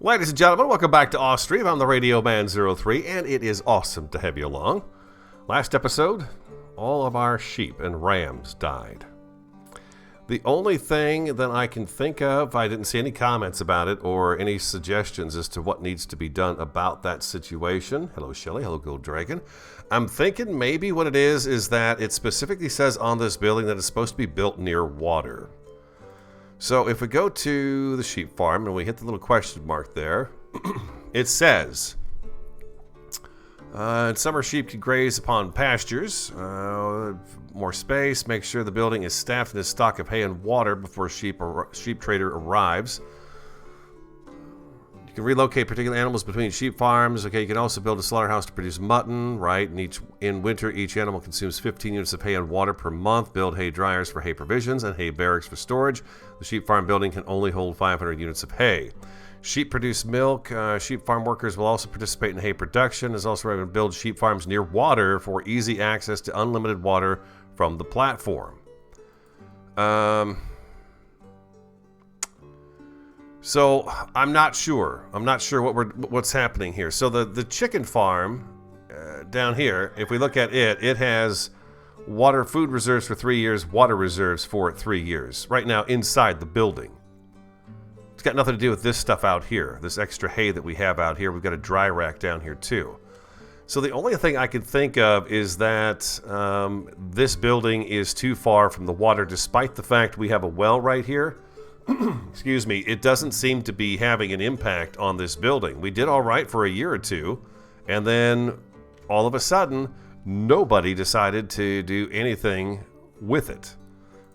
Ladies and gentlemen, welcome back to Ostriv. I'm the Radio Man 03, and it is awesome to have you along. Last episode, all of our sheep and rams died. The only thing that I can think of, I didn't see any comments about it or any suggestions as to what needs to be done about that situation. Hello, Shelly. Hello, Gold Dragon. I'm thinking maybe what it is that it specifically says on this building that it's supposed to be built near water. So if we go to the sheep farm and we hit the little question mark there, it says, summer sheep can graze upon pastures, more space, make sure the building is staffed with a stock of hay and water before sheep trader arrives. You can relocate particular animals between sheep farms. Okay, you can also build a slaughterhouse to produce mutton, right? And in winter, each animal consumes 15 units of hay and water per month. Build hay dryers for hay provisions and hay barracks for storage. The sheep farm building can only hold 500 units of hay. Sheep produce milk. Sheep farm workers will also participate in hay production. Is also going to build sheep farms near water for easy access to unlimited water from the platform. So I'm not sure. I'm not sure what's happening here. So the chicken farm down here, if we look at it, it has water food reserves for 3 years, water reserves for 3 years. Right now inside the building. It's got nothing to do with this stuff out here. This extra hay that we have out here. We've got a dry rack down here too. So the only thing I can think of is that this building is too far from the water, despite the fact we have a well right here. Excuse me, it doesn't seem to be having an impact on this building. We did all right for a year or two, and then all of a sudden, nobody decided to do anything with it,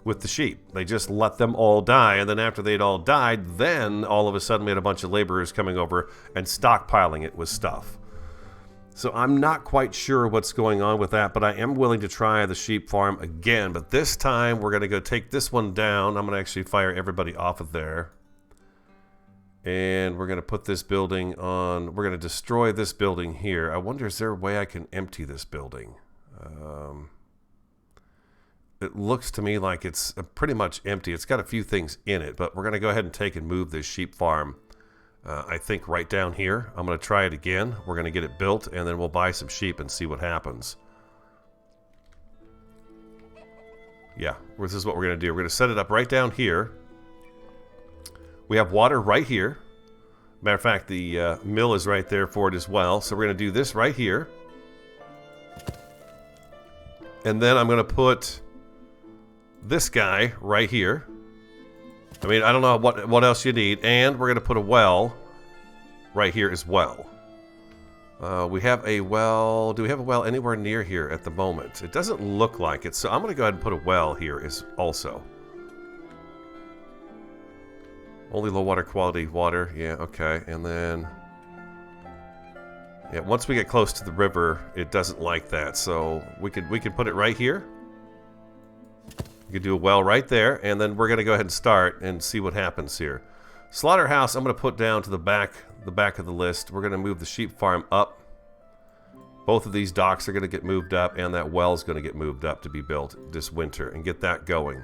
with the sheep. They just let them all die, and then after they'd all died, then all of a sudden we had a bunch of laborers coming over and stockpiling it with stuff. So I'm not quite sure what's going on with that, but I am willing to try the sheep farm again. But this time, we're going to go take this one down. I'm going to actually fire everybody off of there. And we're going to put this building on... We're going to destroy this building here. I wonder, is there a way I can empty this building? It looks to me like it's pretty much empty. It's got a few things in it, but we're going to go ahead and take and move this sheep farm. I think right down here. I'm going to try it again. We're going to get it built, and then we'll buy some sheep and see what happens. Yeah, this is what we're going to do. We're going to set it up right down here. We have water right here. Matter of fact, the mill is right there for it as well. So we're going to do this right here. And then I'm going to put this guy right here. I mean, I don't know what else you need. And we're going to put a well right here as well. We have a well. Do we have a well anywhere near here at the moment? It doesn't look like it. So I'm going to go ahead and put a well here as also. Only low water quality water. Yeah, okay. And then... yeah, once we get close to the river, it doesn't like that. So we can put it right here. You can do a well right there, and then we're going to go ahead and start and see what happens here. Slaughterhouse, I'm going to put down to the back of the list. We're going to move the sheep farm up. Both of these docks are going to get moved up, and that well is going to get moved up to be built this winter and get that going.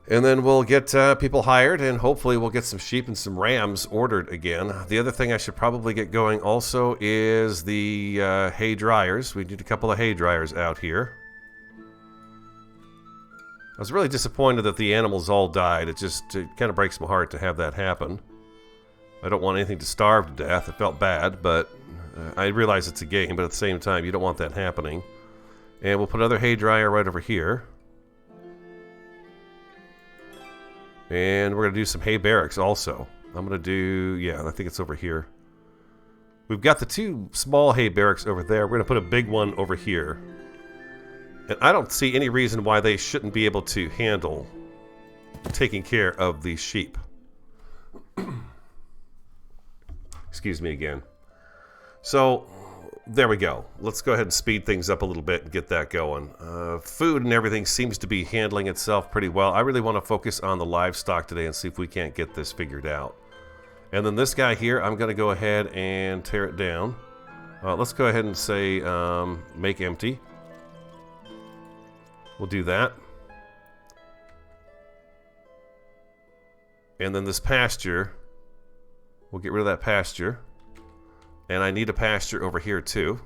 And then we'll get people hired, and hopefully we'll get some sheep and some rams ordered again. The other thing I should probably get going also is the hay dryers. We need a couple of hay dryers out here. I was really disappointed that the animals all died. It kind of breaks my heart to have that happen. I don't want anything to starve to death. It felt bad, but I realize it's a game, but at the same time, you don't want that happening. And we'll put another hay dryer right over here. And we're going to do some hay barracks also. I'm going to do... yeah, I think it's over here. We've got the two small hay barracks over there. We're going to put a big one over here. And I don't see any reason why they shouldn't be able to handle taking care of these sheep. Excuse me again. So, there we go. Let's go ahead and speed things up a little bit and get that going. Food and everything seems to be handling itself pretty well. I really want to focus on the livestock today and see if we can't get this figured out. And then this guy here, I'm going to go ahead and tear it down. Let's go ahead and say make empty. We'll do that. And then this pasture, We'll get rid of that pasture. And I need a pasture over here too.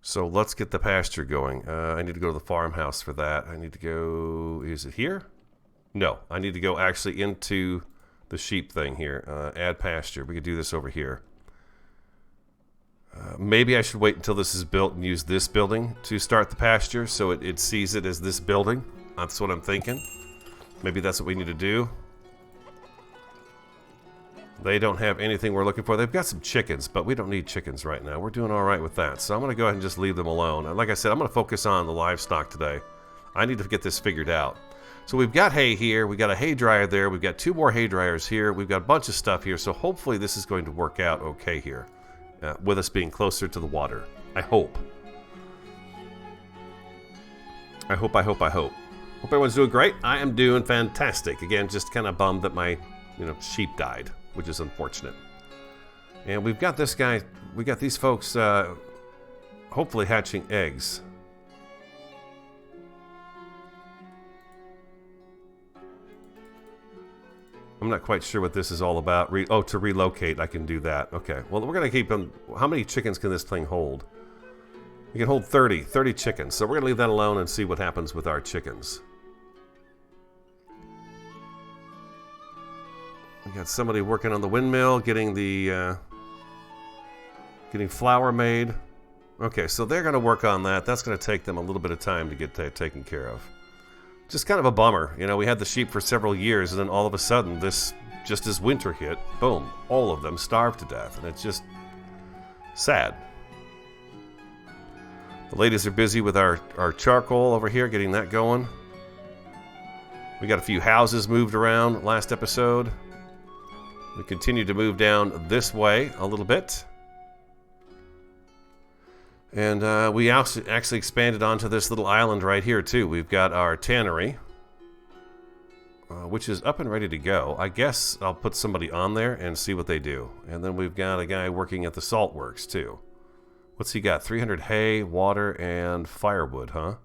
So let's get the pasture going. I need to go to the farmhouse for that. I need to go... Is it here? No, I need to go actually into the sheep thing here. Add pasture. We could do this over here. Maybe I should wait until this is built and use this building to start the pasture so it sees it as this building. That's what I'm thinking. Maybe that's what we need to do. They don't have anything we're looking for. They've got some chickens, but we don't need chickens right now. We're doing all right with that. So I'm going to go ahead and just leave them alone. And like I said, I'm going to focus on the livestock today. I need to get this figured out. So we've got hay here. We've got a hay dryer there. We've got 2 more hay dryers here. We've got a bunch of stuff here. So hopefully this is going to work out okay here. With us being closer to the water. I hope. I hope. Hope everyone's doing great. I am doing fantastic. Again, just kind of bummed that my, sheep died, which is unfortunate. And we've got this guy, we got these folks hopefully hatching eggs. I'm not quite sure what this is all about. To relocate, I can do that. Okay, well, we're going to keep them. How many chickens can this thing hold? You can hold 30 chickens. So we're going to leave that alone and see what happens with our chickens. We got somebody working on the windmill, getting flour made. Okay, so they're going to work on that. That's going to take them a little bit of time to get that taken care of. Just kind of a bummer. We had the sheep for several years, and then all of a sudden, just as winter hit, boom, all of them starved to death, and it's just sad. The ladies are busy with our charcoal over here, getting that going. We got a few houses moved around last episode. We continue to move down this way a little bit. And we actually expanded onto this little island right here, too. We've got our tannery, which is up and ready to go. I guess I'll put somebody on there and see what they do. And then we've got a guy working at the salt works, too. What's he got? 300 hay, water, and firewood, huh?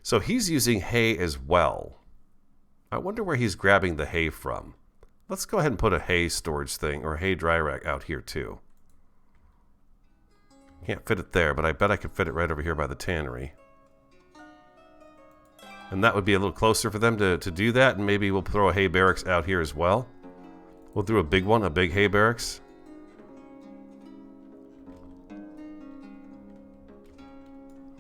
So he's using hay as well. I wonder where he's grabbing the hay from. Let's go ahead and put a hay storage thing or a hay dry rack out here, too. Can't fit it there, but I bet I could fit it right over here by the tannery. And that would be a little closer for them to do that, and maybe we'll throw a hay barracks out here as well. We'll do a big one, a big hay barracks.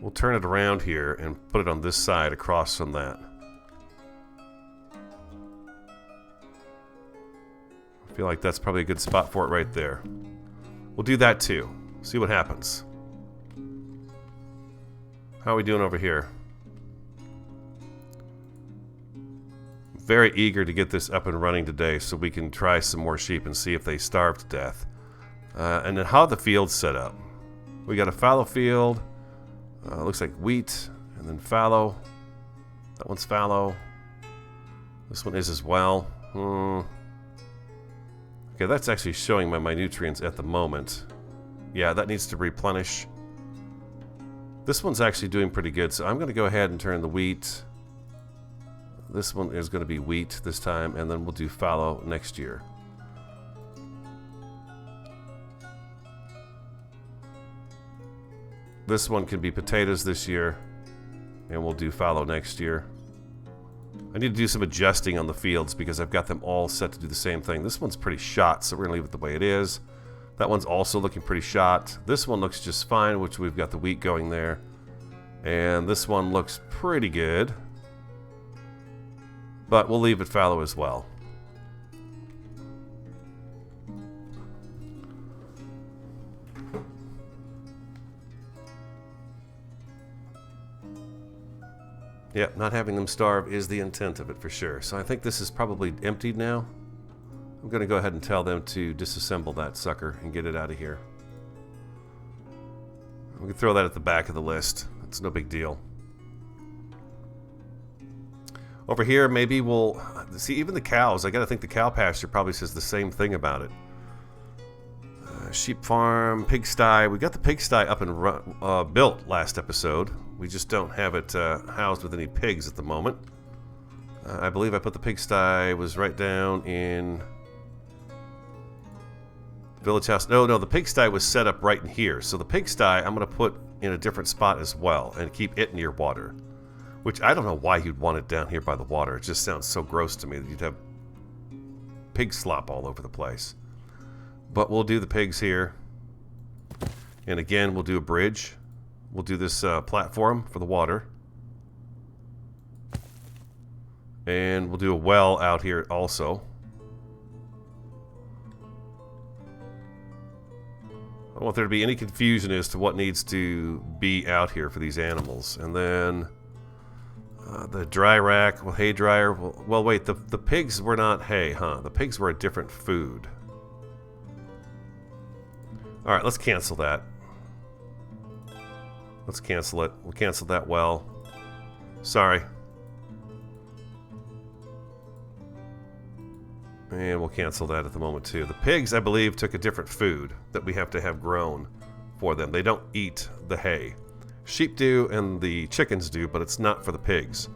We'll turn it around here and put it on this side across from that. I feel like that's probably a good spot for it right there. We'll do that too. See what happens. How are we doing over here? Very eager to get this up and running today so we can try some more sheep and see if they starve to death. And then how the field's set up. We got a fallow field. Looks like wheat and then fallow. That one's fallow. This one is as well. Okay, that's actually showing my nutrients at the moment. Yeah, that needs to replenish. This one's actually doing pretty good, so I'm going to go ahead and turn the wheat. This one is going to be wheat this time, and then we'll do fallow next year. This one can be potatoes this year, and we'll do fallow next year. I need to do some adjusting on the fields because I've got them all set to do the same thing. This one's pretty shot, so we're going to leave it the way it is. That one's also looking pretty shot. This one looks just fine, which we've got the wheat going there. And this one looks pretty good. But we'll leave it fallow as well. Yep, not having them starve is the intent of it for sure. So I think this is probably emptied now. I'm going to go ahead and tell them to disassemble that sucker and get it out of here. We can throw that at the back of the list. It's no big deal. Over here, maybe we'll... See, even the cows. I got to think the cow pasture probably says the same thing about it. Sheep farm, pigsty. We got the pigsty up and built last episode. We just don't have it housed with any pigs at the moment. I believe I put the pigsty was right down in village house. No, the pigsty was set up right in here. So the pigsty I'm going to put in a different spot as well and keep it near water. Which I don't know why you'd want it down here by the water. It just sounds so gross to me that you'd have pig slop all over the place. But we'll do the pigs here. And again, we'll do a bridge. We'll do this platform for the water. And we'll do a well out here also. I don't want there to be any confusion as to what needs to be out here for these animals. And then the dry rack, well, hay dryer. Well, wait, the pigs were not hay, huh? The pigs were a different food. All right, let's cancel that. Let's cancel it. We'll cancel that well. Sorry. And we'll cancel that at the moment too. The pigs, I believe, took a different food that we have to have grown for them. They don't eat the hay. Sheep do and the chickens do, but it's not for the pigs.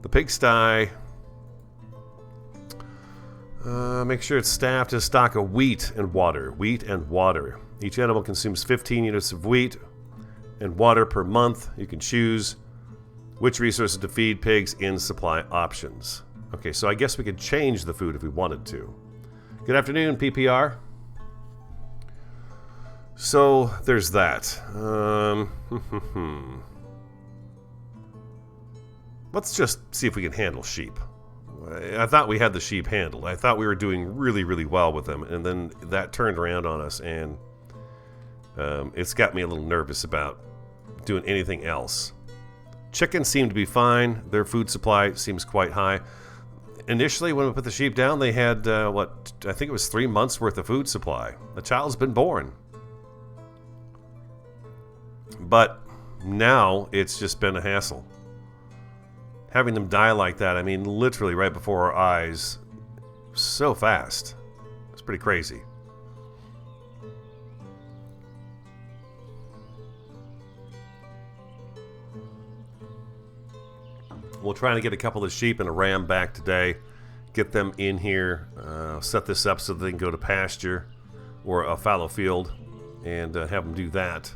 The pigsty, make sure it's staffed to stock of wheat and water. Wheat and water. Each animal consumes 15 units of wheat and water per month. You can choose which resources to feed pigs in supply options. Okay, so I guess we could change the food if we wanted to. Good afternoon, PPR. So, there's that. Let's just see if we can handle sheep. I thought we had the sheep handled. I thought we were doing really, really well with them, and then that turned around on us, and it's got me a little nervous about doing anything else. Chickens seem to be fine. Their food supply seems quite high. Initially, when we put the sheep down, they had, I think it was 3 months worth of food supply. The child's been born. But now, it's just been a hassle. Having them die like that, I mean, literally right before our eyes, so fast. It's pretty crazy. We'll try to get a couple of sheep and a ram back today. Get them in here. Set this up so they can go to pasture or a fallow field and have them do that.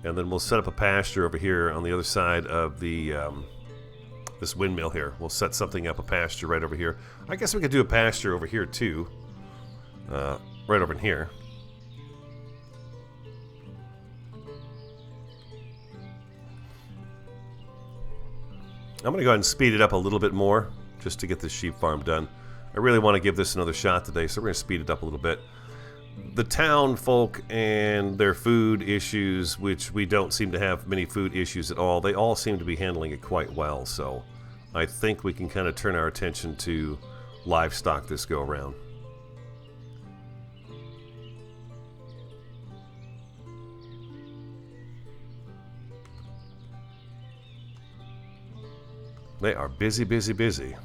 And then we'll set up a pasture over here on the other side of the this windmill here. We'll set something up, a pasture right over here. I guess we could do a pasture over here too. Right over in here. I'm going to go ahead and speed it up a little bit more just to get this sheep farm done. I really want to give this another shot today, so we're going to speed it up a little bit. The town folk and their food issues, which we don't seem to have many food issues at all, they all seem to be handling it quite well. So I think we can kind of turn our attention to livestock this go around. They are busy, busy, busy.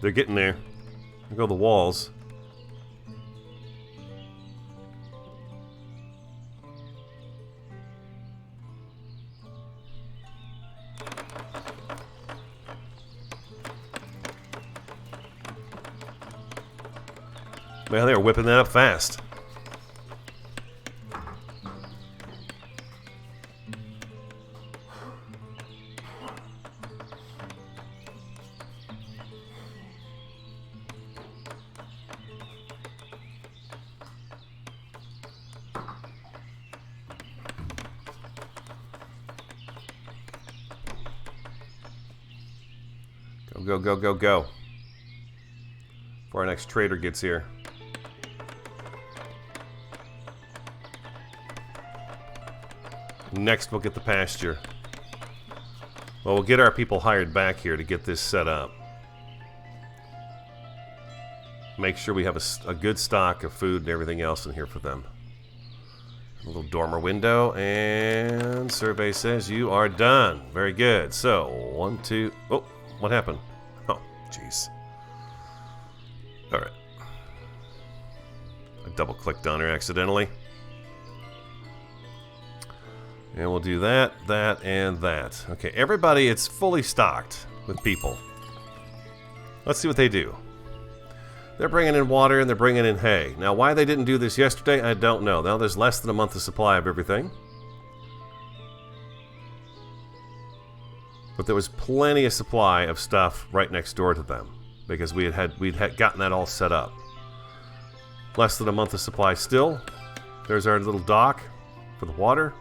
They're getting there. There go the walls. Man, they were whipping that up fast. Go, go, go, go. Before our next trader gets here. Next, we'll get the pasture. Well, we'll get our people hired back here to get this set up. Make sure we have a good stock of food and everything else in here for them. A little dormer window, and survey says you are done. Very good. So, 1, 2... Oh, what happened? Oh, jeez. Alright. I double-clicked on her accidentally. And we'll do that, that, and that. Okay, everybody, it's fully stocked with people. Let's see what they do. They're bringing in water and they're bringing in hay. Now, why they didn't do this yesterday, I don't know. Now, there's less than a month of supply of everything. But there was plenty of supply of stuff right next door to them because we'd gotten that all set up. Less than a month of supply still. There's our little dock for the water.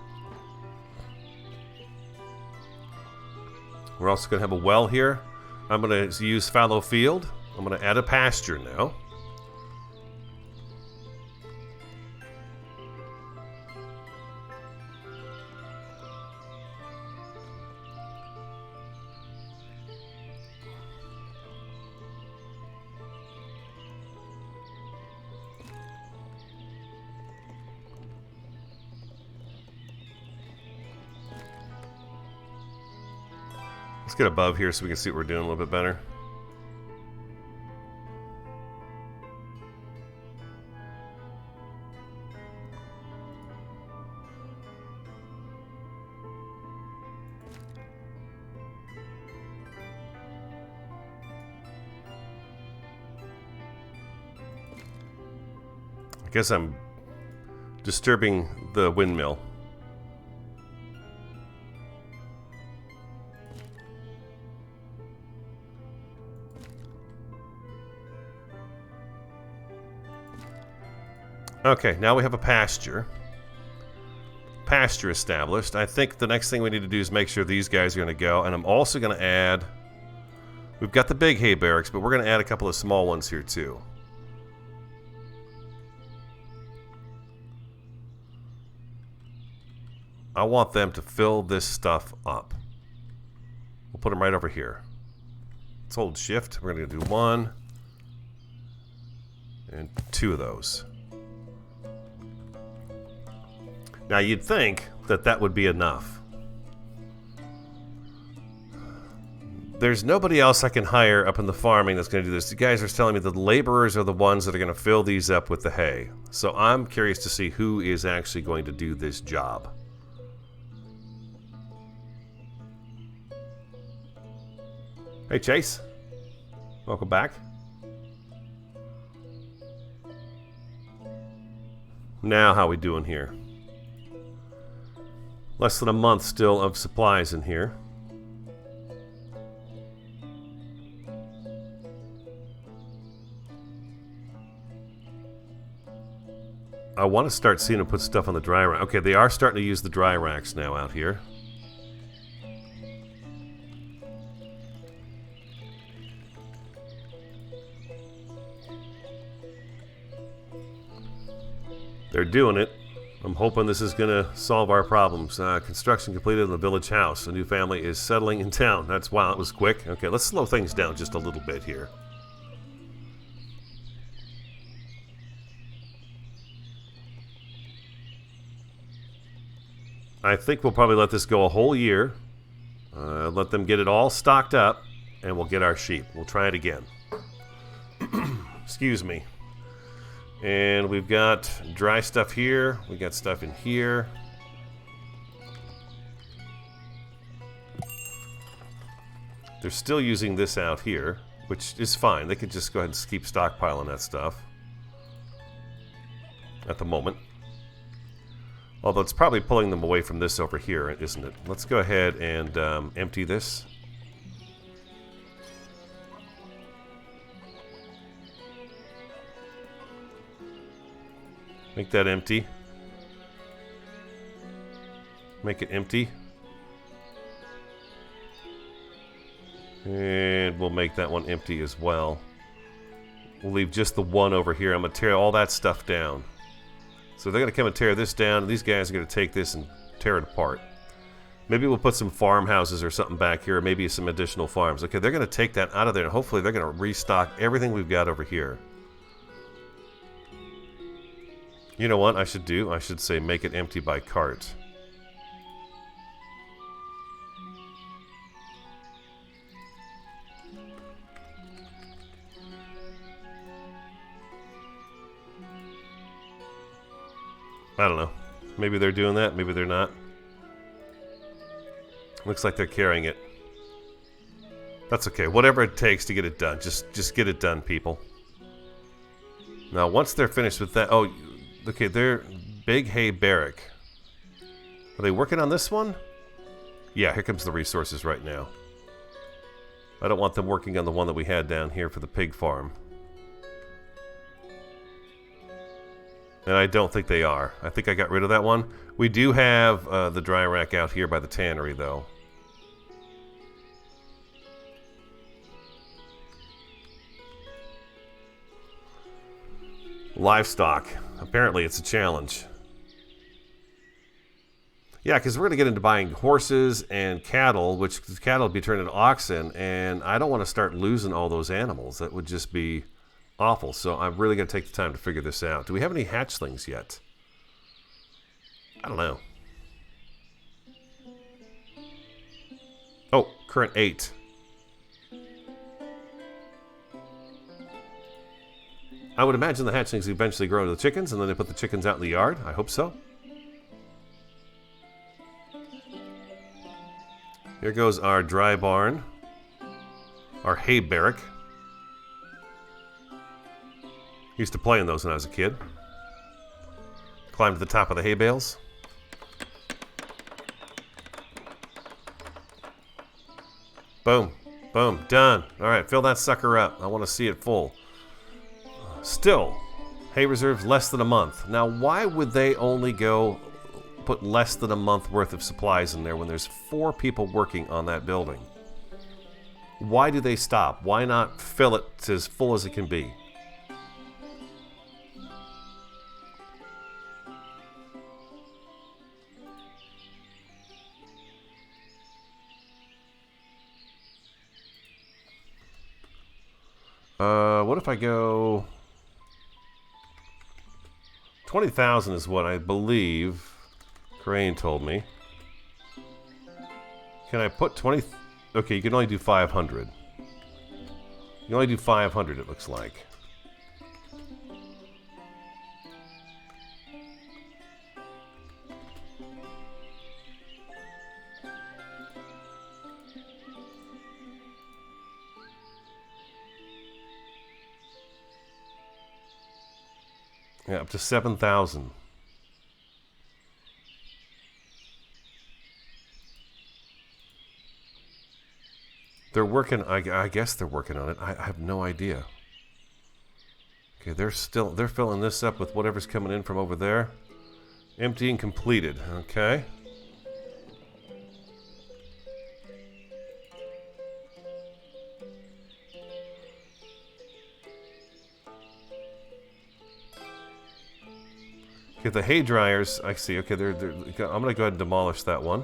We're also going to have a well here. I'm going to use fallow field. I'm going to add a pasture now. Let's get above here so we can see what we're doing a little bit better. I guess I'm disturbing the windmill. Okay, now we have a pasture. Pasture established. I think the next thing we need to do is make sure these guys are going to go. And I'm also going to add... We've got the big hay barracks, but we're going to add a couple of small ones here too. I want them to fill this stuff up. We'll put them right over here. Let's hold shift. We're going to do 1 and 2 of those. Now you'd think that that would be enough. There's nobody else I can hire up in the farming that's going to do this. You guys are telling me that the laborers are the ones that are going to fill these up with the hay. So I'm curious to see who is actually going to do this job. Hey Chase, welcome back. Now how we doing here? Less than a month still of supplies in here. I want to start seeing them put stuff on the dry rack. Okay, they are starting to use the dry racks now out here. They're doing it. I'm hoping this is going to solve our problems. Construction completed in the village house. A new family is settling in town. That's wow, it was quick. Okay, let's slow things down just a little bit here. I think we'll probably let this go a whole year. Let them get it all stocked up, and we'll get our sheep. We'll try it again. Excuse me. And we've got dry stuff here. We got stuff in here. They're still using this out here, which is fine. They could just go ahead and keep stockpiling that stuff at the moment. Although it's probably pulling them away from this over here, isn't it? Let's go ahead and empty this. Make that empty. Make it empty. And we'll make that one empty as well. We'll leave just the one over here. I'm going to tear all that stuff down. So they're going to come and tear this down. And these guys are going to take this and tear it apart. Maybe we'll put some farmhouses or something back here. Or maybe some additional farms. Okay, they're going to take that out of there. And hopefully they're going to restock everything we've got over here. You know what I should do? I should say make it empty by cart. I don't know. Maybe they're doing that, maybe they're not. Looks like they're carrying it. That's okay. Whatever it takes to get it done. Just get it done, people. Now, once they're finished with that... Oh, okay, they're... Big Hay Barrack. Are they working on this one? Yeah, here comes the resources right now. I don't want them working on the one that we had down here for the pig farm. And I don't think they are. I think I got rid of that one. We do have the dry rack out here by the tannery, though. Livestock. Apparently it's a challenge. Yeah, because we're going to get into buying horses and cattle, which cattle will be turned into oxen, and I don't want to start losing all those animals. That would just be awful. So I'm really going to take the time to figure this out. Do we have any hatchlings yet? I don't know. Oh, current 8. I would imagine the hatchlings eventually grow into the chickens, and then they put the chickens out in the yard. I hope so. Here goes our dry barn. Our hay barrack. Used to play in those when I was a kid. Climbed to the top of the hay bales. Boom. Boom. Done. Alright, fill that sucker up. I want to see it full. Still, hay reserves less than a month. Now, why would they only go put less than a month worth of supplies in there when there's 4 people working on that building? Why do they stop? Why not fill it to as full as it can be? What if I go... 20,000 is what I believe Crane told me. Can I put 20... Okay, you can only do 500. You can only do 500, it looks like. Yeah, up to 7,000. They're working, I guess they're working on it. I have no idea. Okay, they're filling this up with whatever's coming in from over there. Empty and completed, okay. Okay, the hay dryers, I see. Okay, I'm going to go ahead and demolish that one.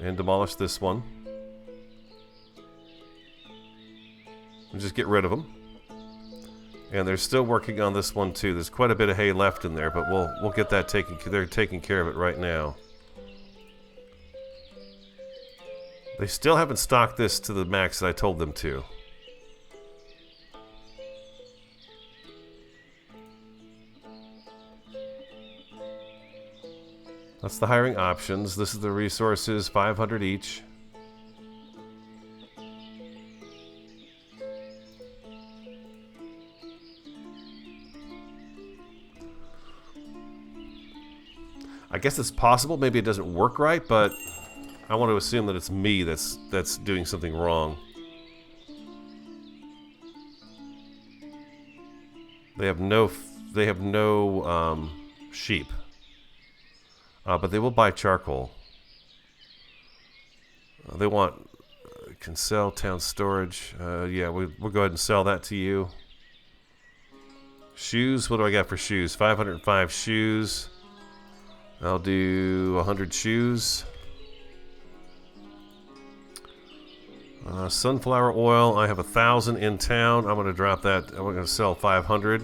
And demolish this one. And just get rid of them. And they're still working on this one too. There's quite a bit of hay left in there, but we'll get that taken. They're taking care of it right now. They still haven't stocked this to the max that I told them to. That's the hiring options. This is the resources, 500 each. I guess it's possible. Maybe it doesn't work right, but I want to assume that it's me that's doing something wrong. They have no sheep. But they will buy charcoal. They want... can sell town storage. Yeah, we'll go ahead and sell that to you. Shoes. What do I got for shoes? 505 shoes. I'll do 100 shoes. Sunflower oil. I have 1,000 in town. I'm going to drop that. I'm going to sell 500.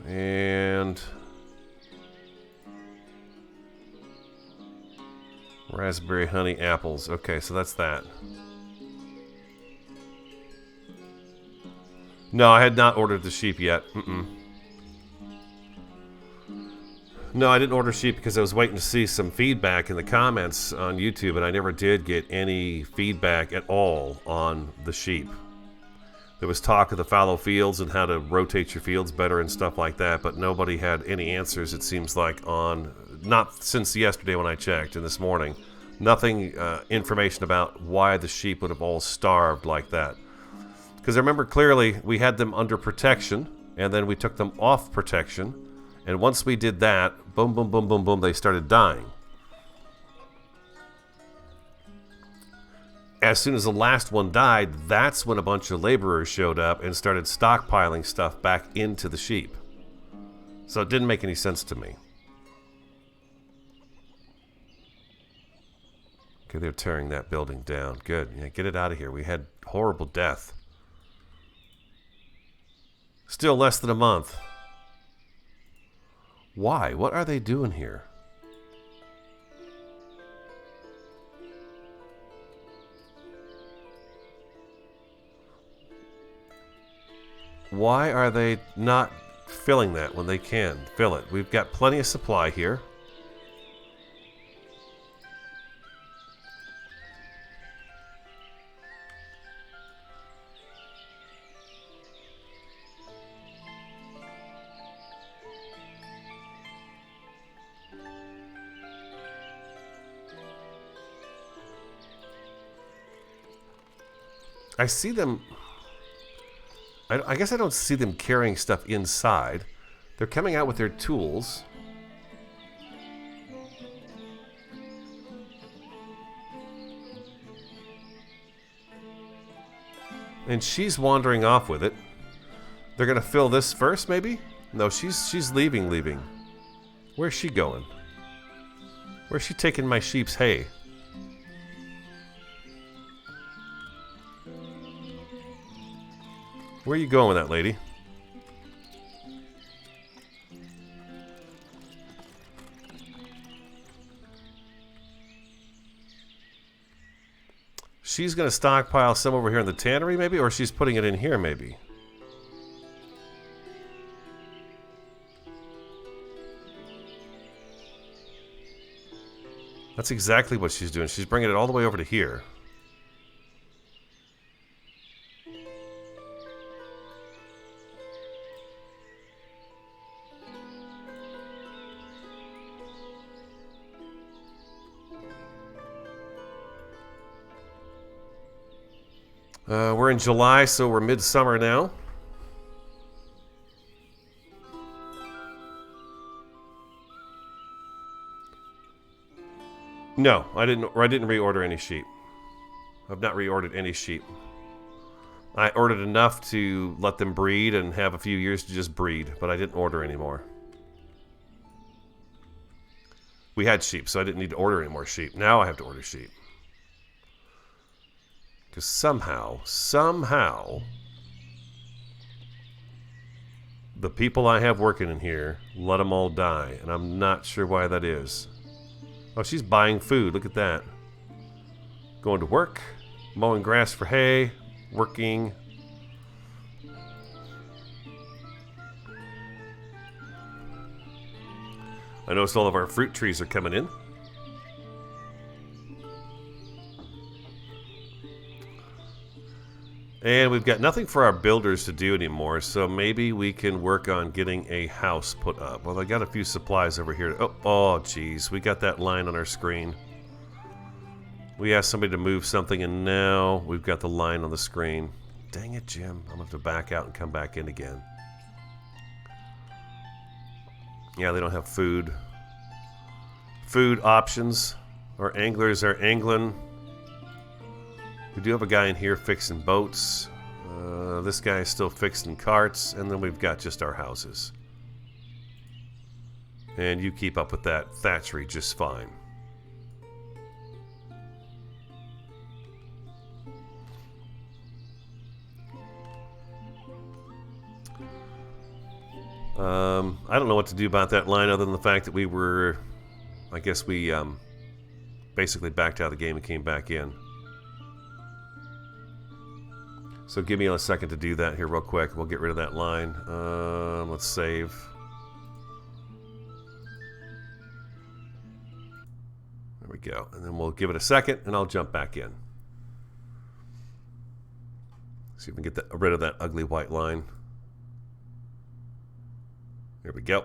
And raspberry, honey, apples. Okay, so that's that. No, I had not ordered the sheep yet. No, I didn't order sheep because I was waiting to see some feedback in the comments on YouTube, and I never did get any feedback at all on the sheep. There was talk of the fallow fields and how to rotate your fields better and stuff like that, but nobody had any answers, it seems like, on... Not since yesterday when I checked, and this morning. Nothing, information about why the sheep would have all starved like that. Because I remember clearly we had them under protection, and then we took them off protection, and once we did that, boom, boom, boom, boom, boom, they started dying. As soon as the last one died, that's when a bunch of laborers showed up and started stockpiling stuff back into the sheep. So it didn't make any sense to me. Okay, they're tearing that building down. Good. Yeah, get it out of here. We had horrible death. Still less than a month. Why? What are they doing here? Why are they not filling that when they can fill it? We've got plenty of supply here. I see them... I guess I don't see them carrying stuff inside. They're coming out with their tools. And she's wandering off with it. They're gonna fill this first, maybe? No, she's leaving. Where's she going? Where's she taking my sheep's hay? Where are you going with that, lady? She's going to stockpile some over here in the tannery, maybe? Or she's putting it in here, maybe? That's exactly what she's doing. She's bringing it all the way over to here. We're in July, so we're midsummer now. No, I didn't reorder any sheep. I've not reordered any sheep. I ordered enough to let them breed and have a few years to just breed, but I didn't order any more. We had sheep, so I didn't need to order any more sheep. Now I have to order sheep. Because somehow, the people I have working in here let them all die, and I'm not sure why that is. Oh, she's buying food. Look at that. Going to work, mowing grass for hay, working. I noticed all of our fruit trees are coming in. And we've got nothing for our builders to do anymore, so maybe we can work on getting a house put up. Well, I got a few supplies over here. Oh, geez. We got that line on our screen. We asked somebody to move something, and now we've got the line on the screen. Dang it, Jim. I'm going to have to back out and come back in again. Yeah, they don't have food. Food options. Our anglers are angling. We do have a guy in here fixing boats. This guy is still fixing carts. And then we've got just our houses. And you keep up with that thatchery just fine. I don't know what to do about that line other than the fact that we were... I guess we basically backed out of the game and came back in. So give me a second to do that here real quick. We'll get rid of that line. Let's save. we go. And then we'll give it a second, and I'll jump back in. See if we can get rid of that ugly white line. There we go.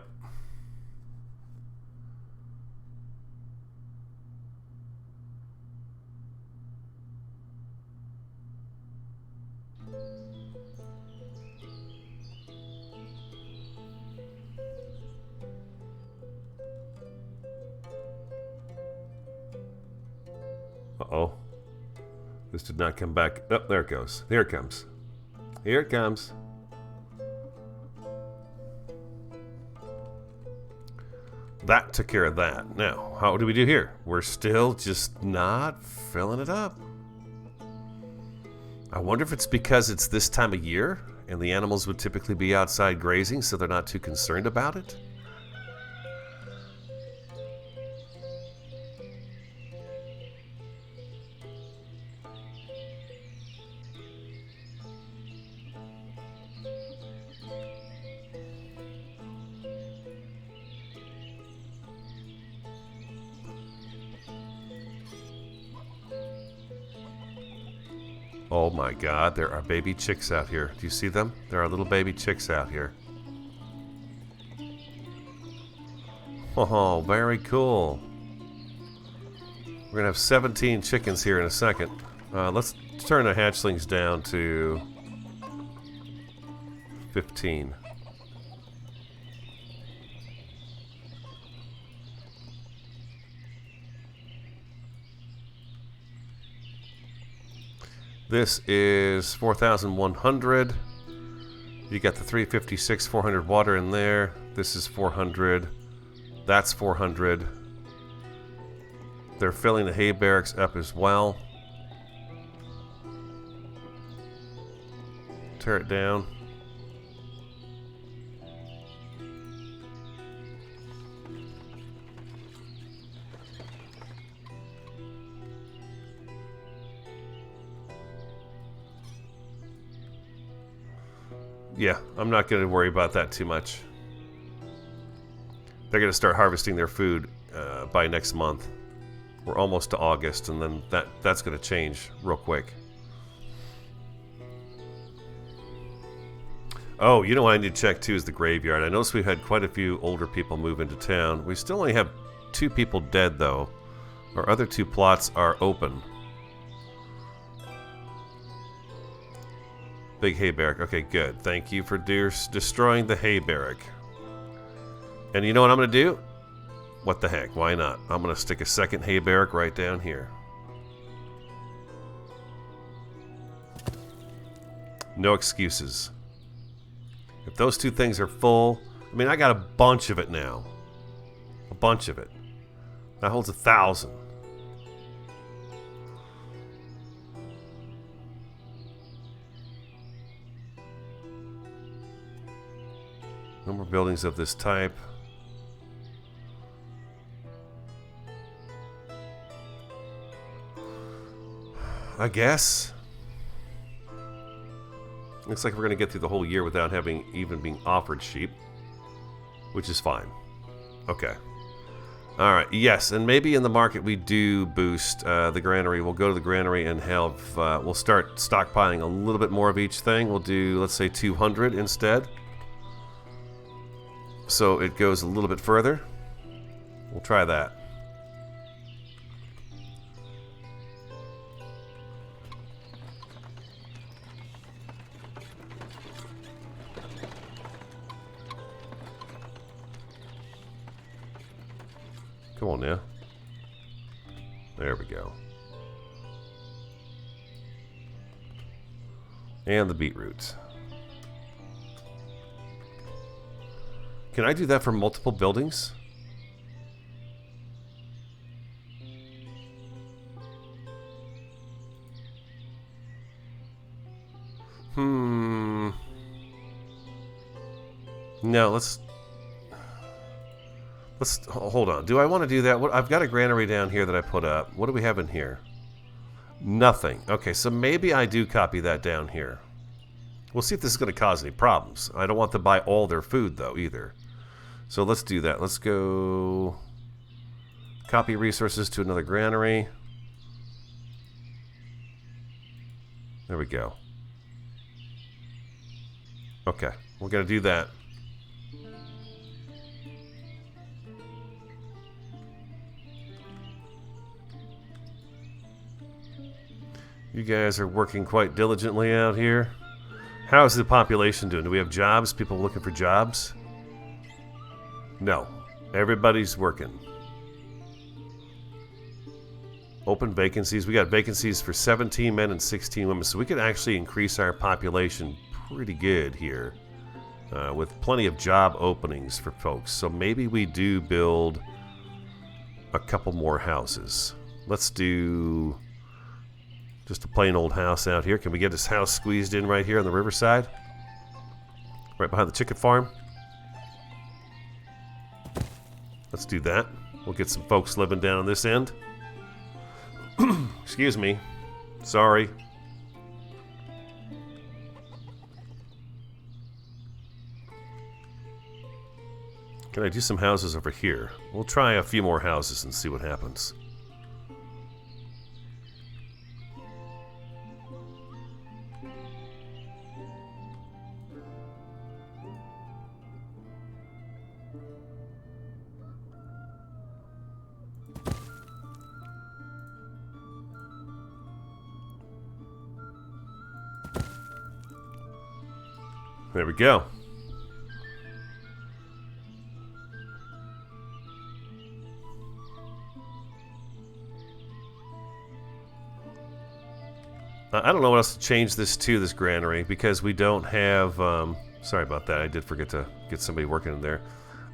Uh-oh. This did not come back. Oh, there it goes. Here it comes. Here it comes. That took care of that. Now, how do we do here? We're still just not filling it up. I wonder if it's because it's this time of year and the animals would typically be outside grazing, so they're not too concerned about it. Oh my God, there are baby chicks out here. Do you see them? There are little baby chicks out here. Oh, very cool. We're gonna have 17 chickens here in a second. Let's turn the hatchlings down to 15. This is 4,100. You got the 356, 400 water in there. This is 400. That's 400. They're filling the hay barracks up as well. Tear it down. Yeah, I'm not going to worry about that too much. They're going to start harvesting their food by next month. We're almost to August, and then that's going to change real quick. Oh, you know what I need to check too is the graveyard. I noticed we've had quite a few older people move into town. We still only have 2 people dead, though. Our other 2 plots are open. Big hay barrack. Okay, good. Thank you for destroying the hay barrack. And you know what I'm going to do? What the heck? Why not? I'm going to stick a second hay barrack right down here. No excuses. If those 2 things are full... I mean, I got a bunch of it now. A bunch of it. That holds 1,000. No more buildings of this type. I guess. Looks like we're going to get through the whole year without having even being offered sheep. Which is fine. Okay. Alright, yes, and maybe in the market we do boost the granary. We'll go to the granary and have... we'll start stockpiling a little bit more of each thing. We'll do, let's say, 200 instead. So it goes a little bit further. We'll try that. Come on now. There we go. And the beetroot. Can I do that for multiple buildings? No, let's hold on. Do I want to do that? I've got a granary down here that I put up. What do we have in here? Nothing. Okay, so maybe I do copy that down here. We'll see if this is going to cause any problems. I don't want to buy all their food, though, either. So let's do that. Let's go Copy resources to another granary. There we go. Okay, we're going to do that. You guys are working quite diligently out here. How is the population doing? Do we have jobs? People looking for jobs? No. Everybody's working. Open vacancies. We got vacancies for 17 men and 16 women. So we could actually increase our population pretty good here. With plenty of job openings for folks. So maybe we do build a couple more houses. Let's do just a plain old house out here. Can we get this house squeezed in right here on the riverside? Right behind the chicken farm? Let's do that. We'll get some folks living down on this end. Excuse me. Sorry. Can I do some houses over here? We'll try a few more houses and see what happens. There we go. I don't know what else to change this to, this granary, because we don't have... sorry about that. I did forget to get somebody working in there.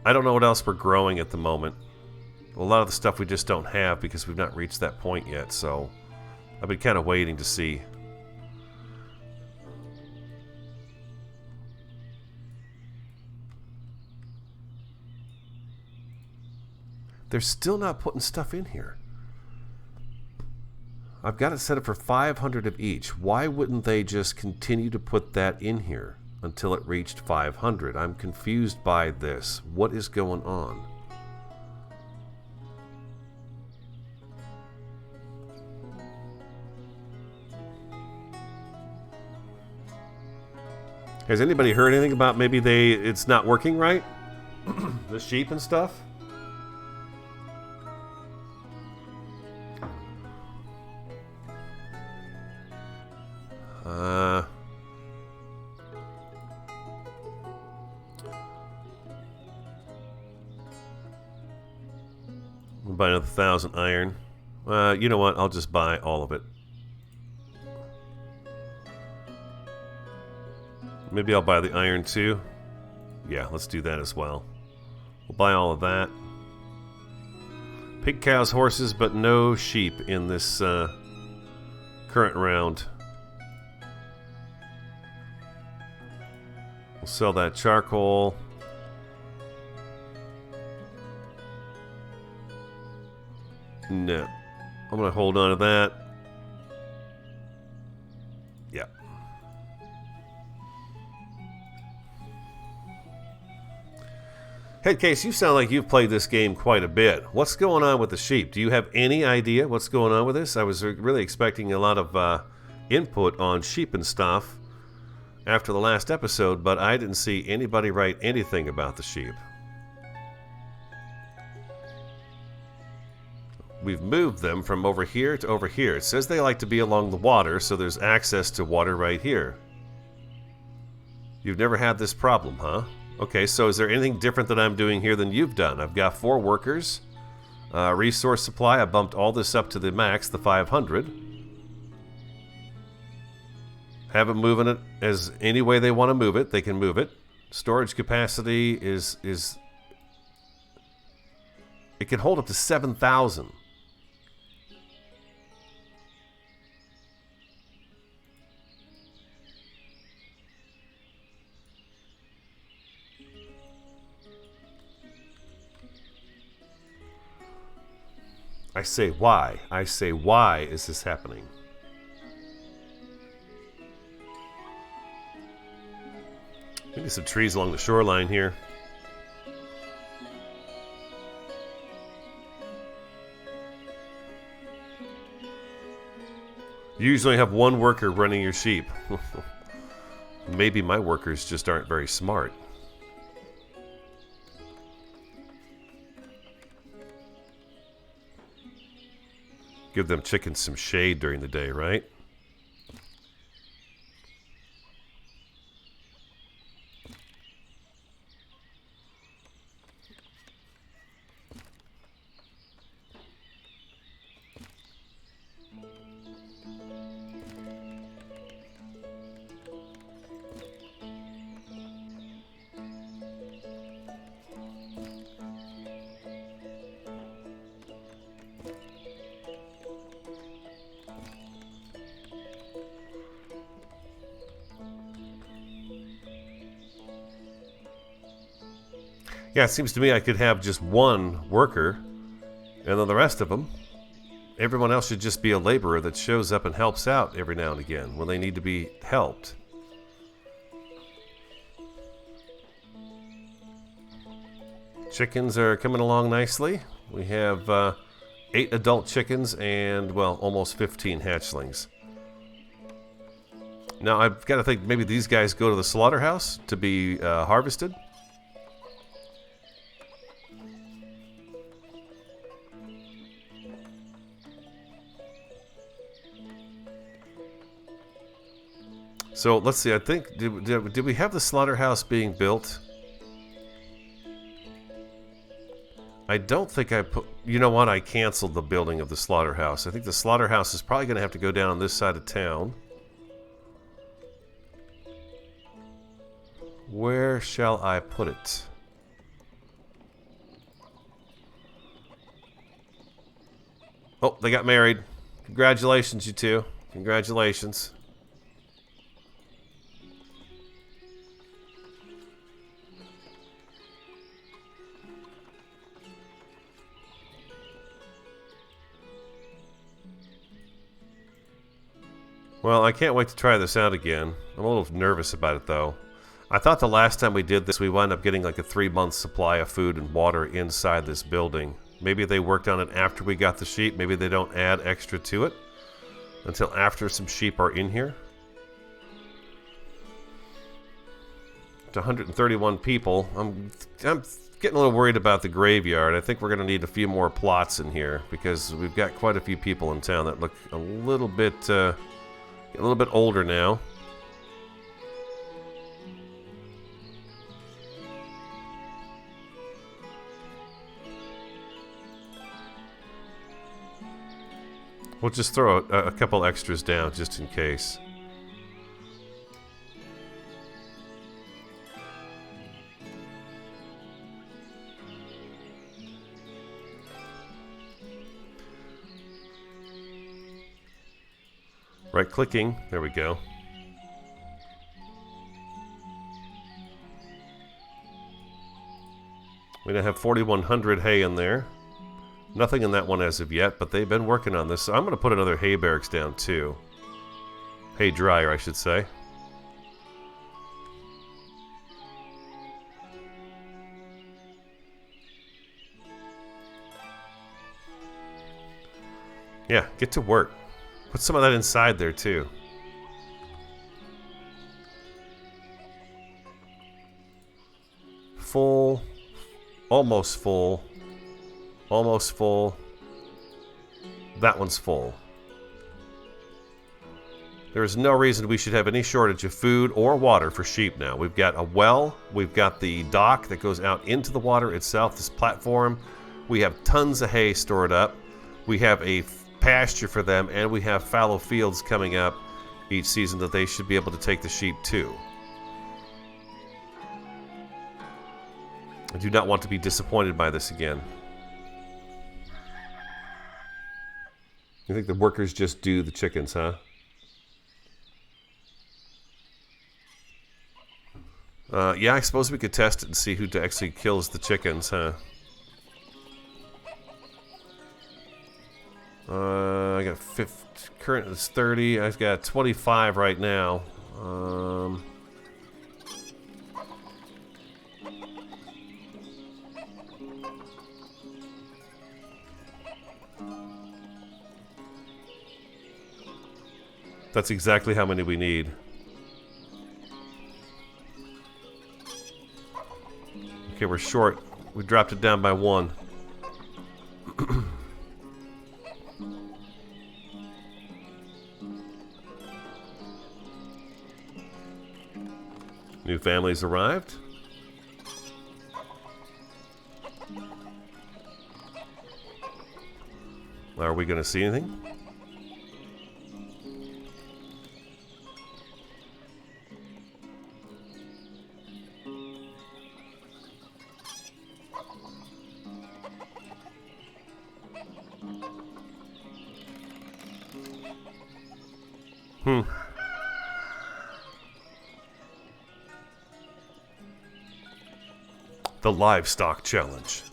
I don't know what else we're growing at the moment. A lot of the stuff we just don't have because we've not reached that point yet, so I've been kind of waiting to see. They're still not putting stuff in here. I've got it set up for 500 of each. Why wouldn't they just continue to put that in here until it reached 500? I'm confused by this. What is going on? Has anybody heard anything about maybe it's not working right? The sheep and stuff? We'll buy another 1,000 iron. You know what? I'll just buy all of it. Maybe I'll buy the iron too. Yeah, let's do that as well. We'll buy all of that. Pig, cows, horses, but no sheep in this current round. We'll sell that charcoal. No. I'm going to hold on to that. Yeah. Headcase, you sound like you've played this game quite a bit. What's going on with the sheep? Do you have any idea what's going on with this? I was really expecting a lot of input on sheep and stuff after the last episode, but I didn't see anybody write anything about the sheep. We've moved them from over here to over here. It says they like to be along the water, so there's access to water right here. You've never had this problem, huh? Okay, so is there anything different that I'm doing here than you've done? I've got 4 workers. Resource supply, I bumped all this up to the max, the 500. Have them moving it as any way they want to move it. They can move it. Storage capacity is it can hold up to 7,000. I say why? I say why is this happening? Maybe some trees along the shoreline here. You usually have one worker running your sheep. Maybe my workers just aren't very smart. Give them chickens some shade during the day, right? Yeah, it seems to me I could have just one worker, and then the rest of them, everyone else should just be a laborer that shows up and helps out every now and again when they need to be helped. Chickens are coming along nicely. We have 8 adult chickens and, well, almost 15 hatchlings. Now, I've got to think maybe these guys go to the slaughterhouse to be harvested. So let's see. I think did we have the slaughterhouse being built? I don't think I put. You know what? I canceled the building of the slaughterhouse. I think the slaughterhouse is probably going to have to go down on this side of town. Where shall I put it? Oh, they got married. Congratulations, you two. Congratulations. Well, I can't wait to try this out again. I'm a little nervous about it, though. I thought the last time we did this, we wound up getting like a 3-month supply of food and water inside this building. Maybe they worked on it after we got the sheep. Maybe they don't add extra to it until after some sheep are in here. It's 131 people. I'm getting a little worried about the graveyard. I think we're going to need a few more plots in here because we've got quite a few people in town that look a little bit older now. We'll just throw a couple extras down just in case. Right clicking, there we go. We now have 4,100 hay in there. Nothing in that one as of yet, but they've been working on this. So I'm going to put another hay barracks down too. Hay dryer, I should say. Yeah, get to work. Put some of that inside there too. Full. Almost full. Almost full. That one's full. There is no reason we should have any shortage of food or water for sheep now. We've got a well. We've got the dock that goes out into the water itself, this platform. We have tons of hay stored up. We have a pasture for them, and we have fallow fields coming up each season that they should be able to take the sheep to. I do not want to be disappointed by this again. You think the workers just do the chickens, huh? Yeah, I suppose we could test it and see who actually kills the chickens, huh? I got 50, current is 30. I've got 25 right now. That's exactly how many we need. Okay, we're short. We dropped it down by 1. New families arrived. Are we going to see anything? The Livestock Challenge.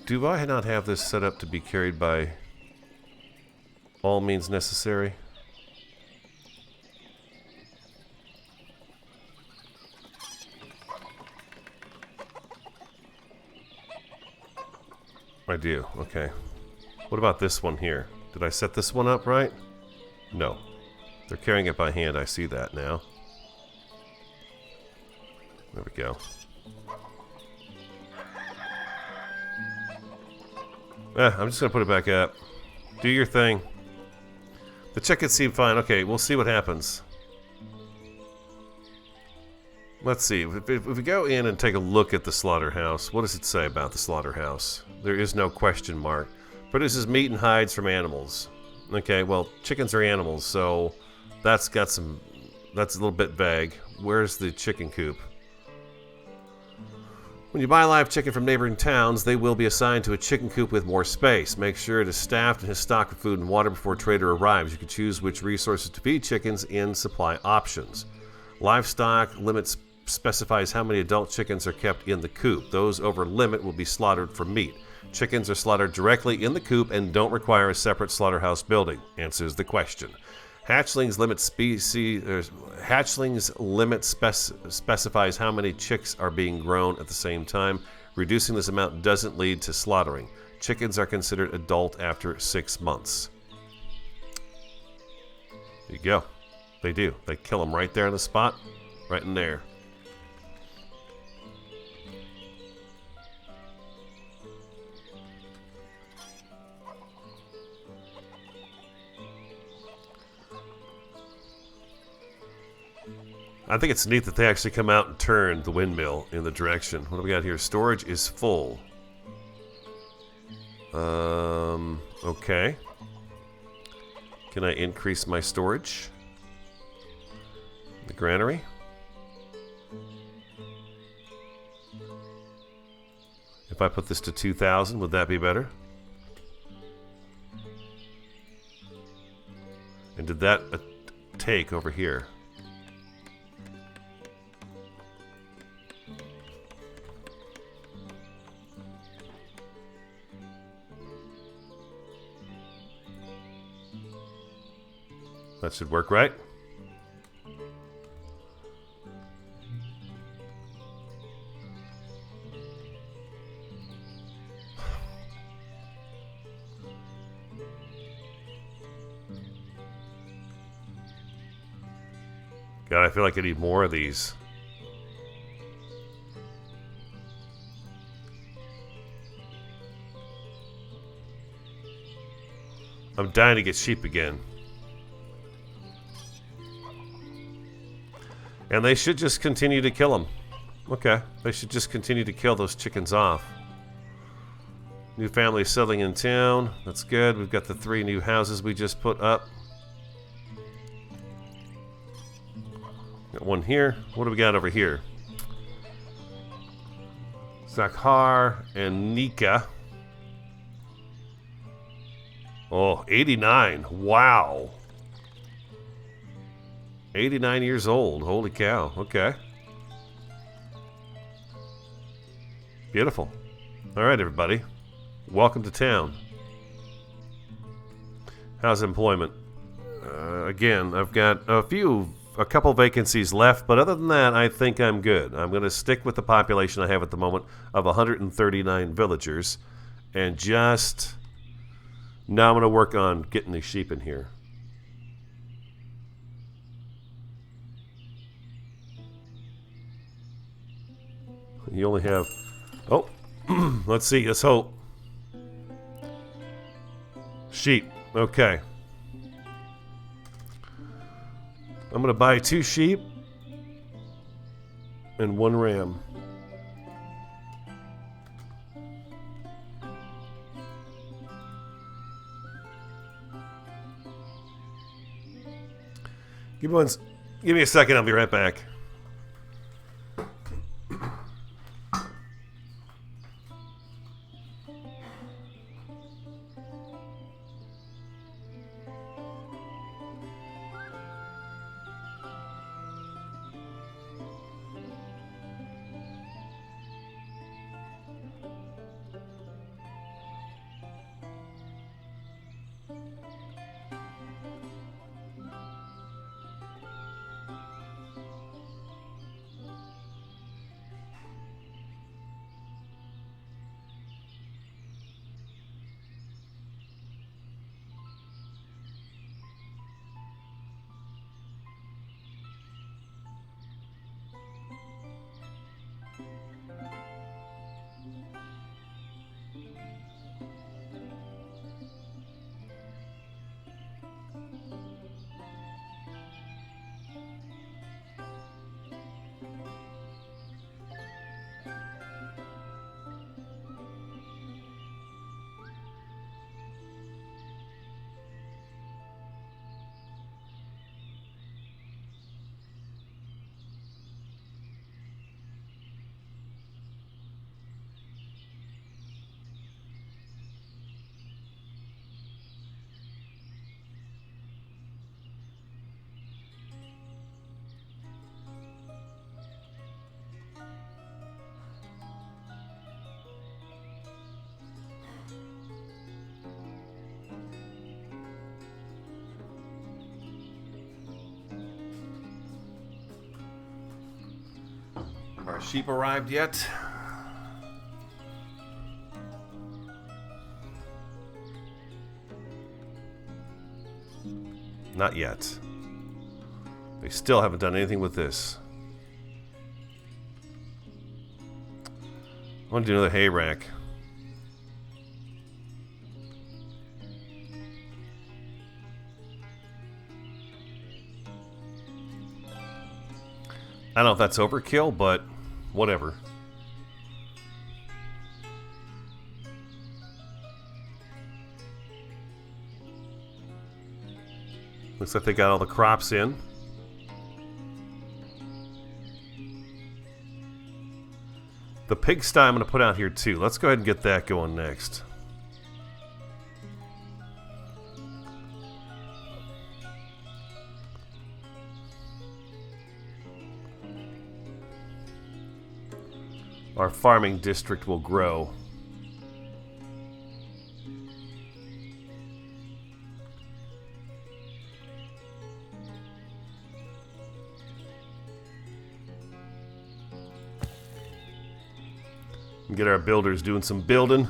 Do I not have this set up to be carried by all means necessary? I do, okay. What about this one here? Did I set this one up right? No. They're carrying it by hand, I see that now. There we go. I'm just going to put it back up. Do your thing. The chickens seem fine. Okay, we'll see what happens. Let's see. If we go in and take a look at the slaughterhouse, what does it say about the slaughterhouse? There is no question mark. Produces meat and hides from animals. Okay, well, chickens are animals, so that's got some... That's a little bit vague. Where's the chicken coop? When you buy live chicken from neighboring towns, they will be assigned to a chicken coop with more space. Make sure it is staffed and has stocked with food and water before trader arrives. You can choose which resources to feed chickens in supply options. Livestock Limit specifies how many adult chickens are kept in the coop. Those over limit will be slaughtered for meat. Chickens are slaughtered directly in the coop and don't require a separate slaughterhouse building. Answers the question. Hatchlings limit specifies how many chicks are being grown at the same time. Reducing this amount doesn't lead to slaughtering. Chickens are considered adult after 6 months. There you go. They do. They kill them right there on the spot. Right in there. I think it's neat that they actually come out and turn the windmill in the direction. What do we got here? Storage is full. Okay. Can I increase my storage? The granary? If I put this to 2,000, would that be better? And did that take over here? That should work, right? God, I feel like I need more of these. I'm dying to get sheep again. And they should just continue to kill them. Okay, they should just continue to kill those chickens off. New family settling in town. That's good. We've got the 3 new houses we just put up. Got one here. What do we got over here? Zakhar and Nika. Oh, 89. Wow. 89 years old. Holy cow. Okay. Beautiful. All right, everybody. Welcome to town. How's employment? Again, I've got a couple vacancies left, but other than that, I think I'm good. I'm going to stick with the population I have at the moment of 139 villagers and just Now I'm going to work on getting these sheep in here. You only have... Oh, let's see. Let's hope. Sheep. Okay. I'm going to buy 2 sheep and 1 ram. Give me a second. I'll be right back. Our sheep arrived yet? Not yet. They still haven't done anything with this. I want to do another hay rack. I don't know if that's overkill, but whatever. Looks like they got all the crops in. The pigsty I'm going to put out here too. Let's go ahead and get that going next. Our farming district will grow. And get our builders doing some building.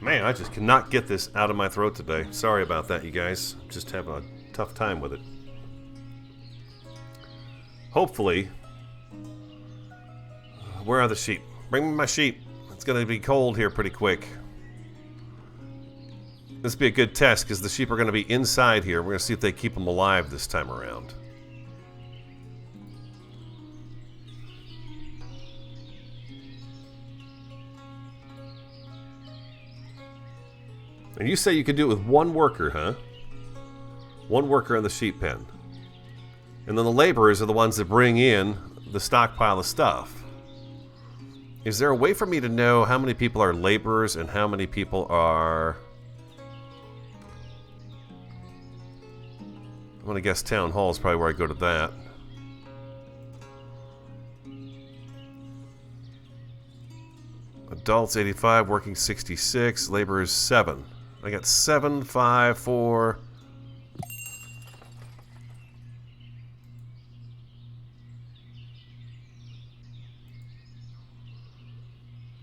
Man, I just cannot get this out of my throat today. Sorry about that, you guys. Just having a tough time with it. Hopefully... Where are the sheep? Bring me my sheep. It's going to be cold here pretty quick. This will be a good test because the sheep are going to be inside here. We're going to see if they keep them alive this time around. And you say you can do it with 1 worker, huh? 1 worker in the sheep pen. And then the laborers are the ones that bring in the stockpile of stuff. Is there a way for me to know how many people are laborers and how many people are... I'm going to guess town hall is probably where I go to that. Adults 85, working 66, laborers 7. I got 7, 5, 4...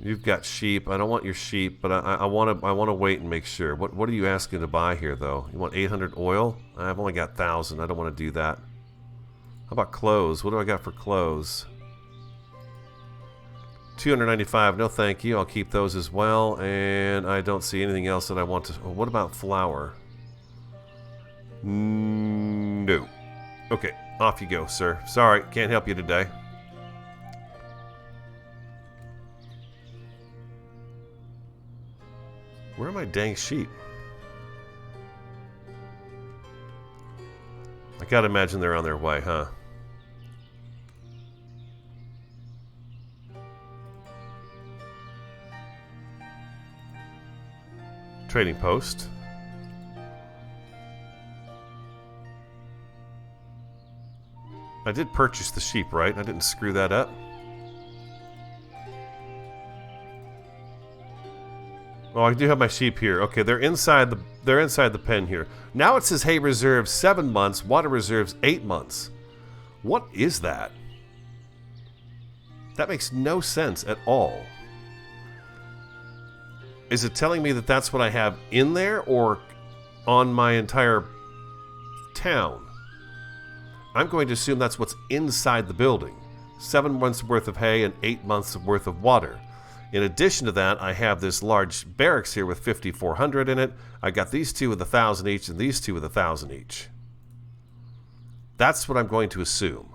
You've got sheep. I don't want your sheep, but I want to wait and make sure. What are you asking to buy here, though? You want 800 oil? I've only got 1,000. I don't want to do that. How about clothes? What do I got for clothes? 295. No, thank you. I'll keep those as well. And I don't see anything else that I want to... Oh, what about flour? No. Okay, off you go, sir. Sorry, can't help you today. Where are my dang sheep? I gotta imagine they're on their way, huh? Trading post. I did purchase the sheep, right? I didn't screw that up. Oh, I do have my sheep here. Okay, they're inside the pen here. Now it says hay reserves 7 months, water reserves 8 months. What is that? That makes no sense at all. Is it telling me that that's what I have in there or on my entire town? I'm going to assume that's what's inside the building. 7 months worth of hay and 8 months worth of water. In addition to that, I have this large barracks here with 5,400 in it. I got these two with 1,000 each and these two with 1,000 each. That's what I'm going to assume.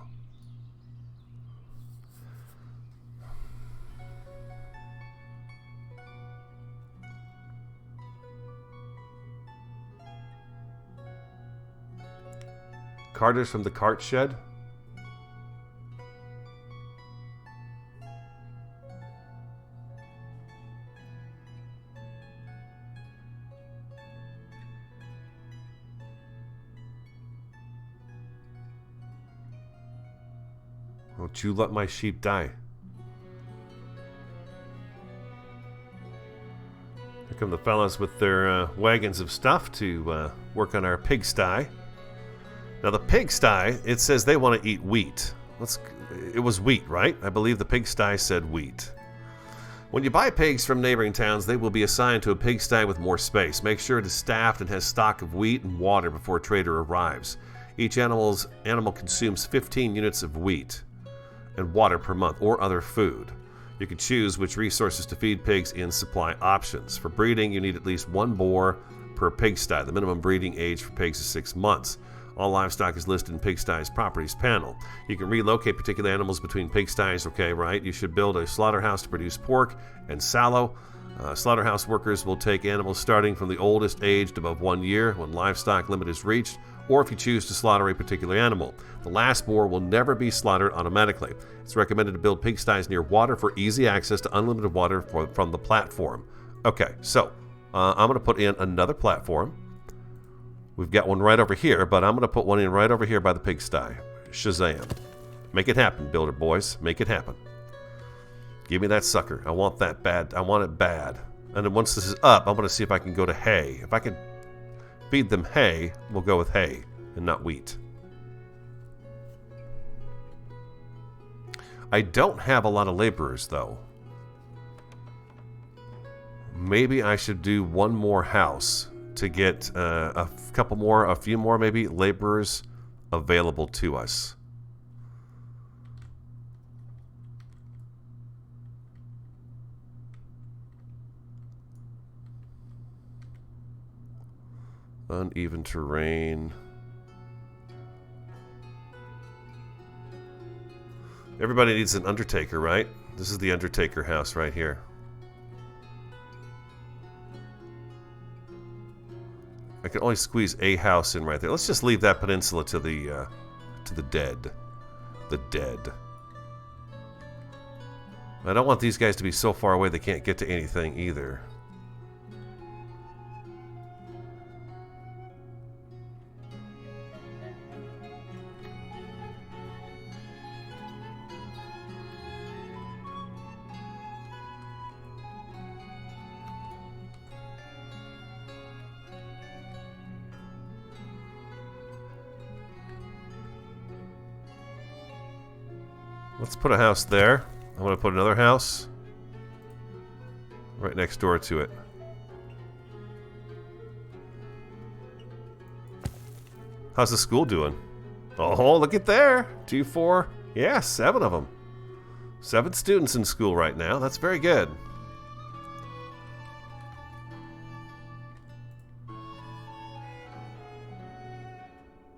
Carters from the cart shed. Won't you let my sheep die? Here come the fellas with their wagons of stuff to work on our pigsty. Now the pigsty, it says they want to eat wheat. It was wheat, right? I believe the pigsty said wheat. When you buy pigs from neighboring towns, they will be assigned to a pigsty with more space. Make sure it is staffed and has stock of wheat and water before a trader arrives. Each animal consumes 15 units of wheat and water per month or other food. You can choose which resources to feed pigs in supply options. For breeding, you need at least 1 boar per pigsty. The minimum breeding age for pigs is 6 months. All livestock is listed in Pigsty's properties panel. You can relocate particular animals between pigsties, okay, right? You should build a slaughterhouse to produce pork and sallow. Slaughterhouse workers will take animals starting from the oldest aged above 1 year when livestock limit is reached, or if you choose to slaughter a particular animal. The last boar will never be slaughtered automatically. It's recommended to build pigsties near water for easy access to unlimited water from the platform. Okay, so I'm going to put in another platform. We've got one right over here, but I'm going to put one in right over here by the pigsty. Shazam. Make it happen, builder boys. Make it happen. Give me that sucker. I want that bad. I want it bad. And then once this is up, I'm going to see if I can go to hay. If I can feed them hay, we'll go with hay and not wheat. I don't have a lot of laborers, though. Maybe I should do one more house to get a few more maybe laborers available to us. Uneven terrain. Everybody needs an undertaker, right? This is the undertaker house right here. I can only squeeze a house in right there. Let's just leave that peninsula to the dead. The dead. I don't want these guys to be so far away they can't get to anything either. Let's put a house there. I'm going to put another house. right next door to it. How's the school doing? Oh, look at there. 2, 4. Yeah, 7 of them. 7 students in school right now. That's very good.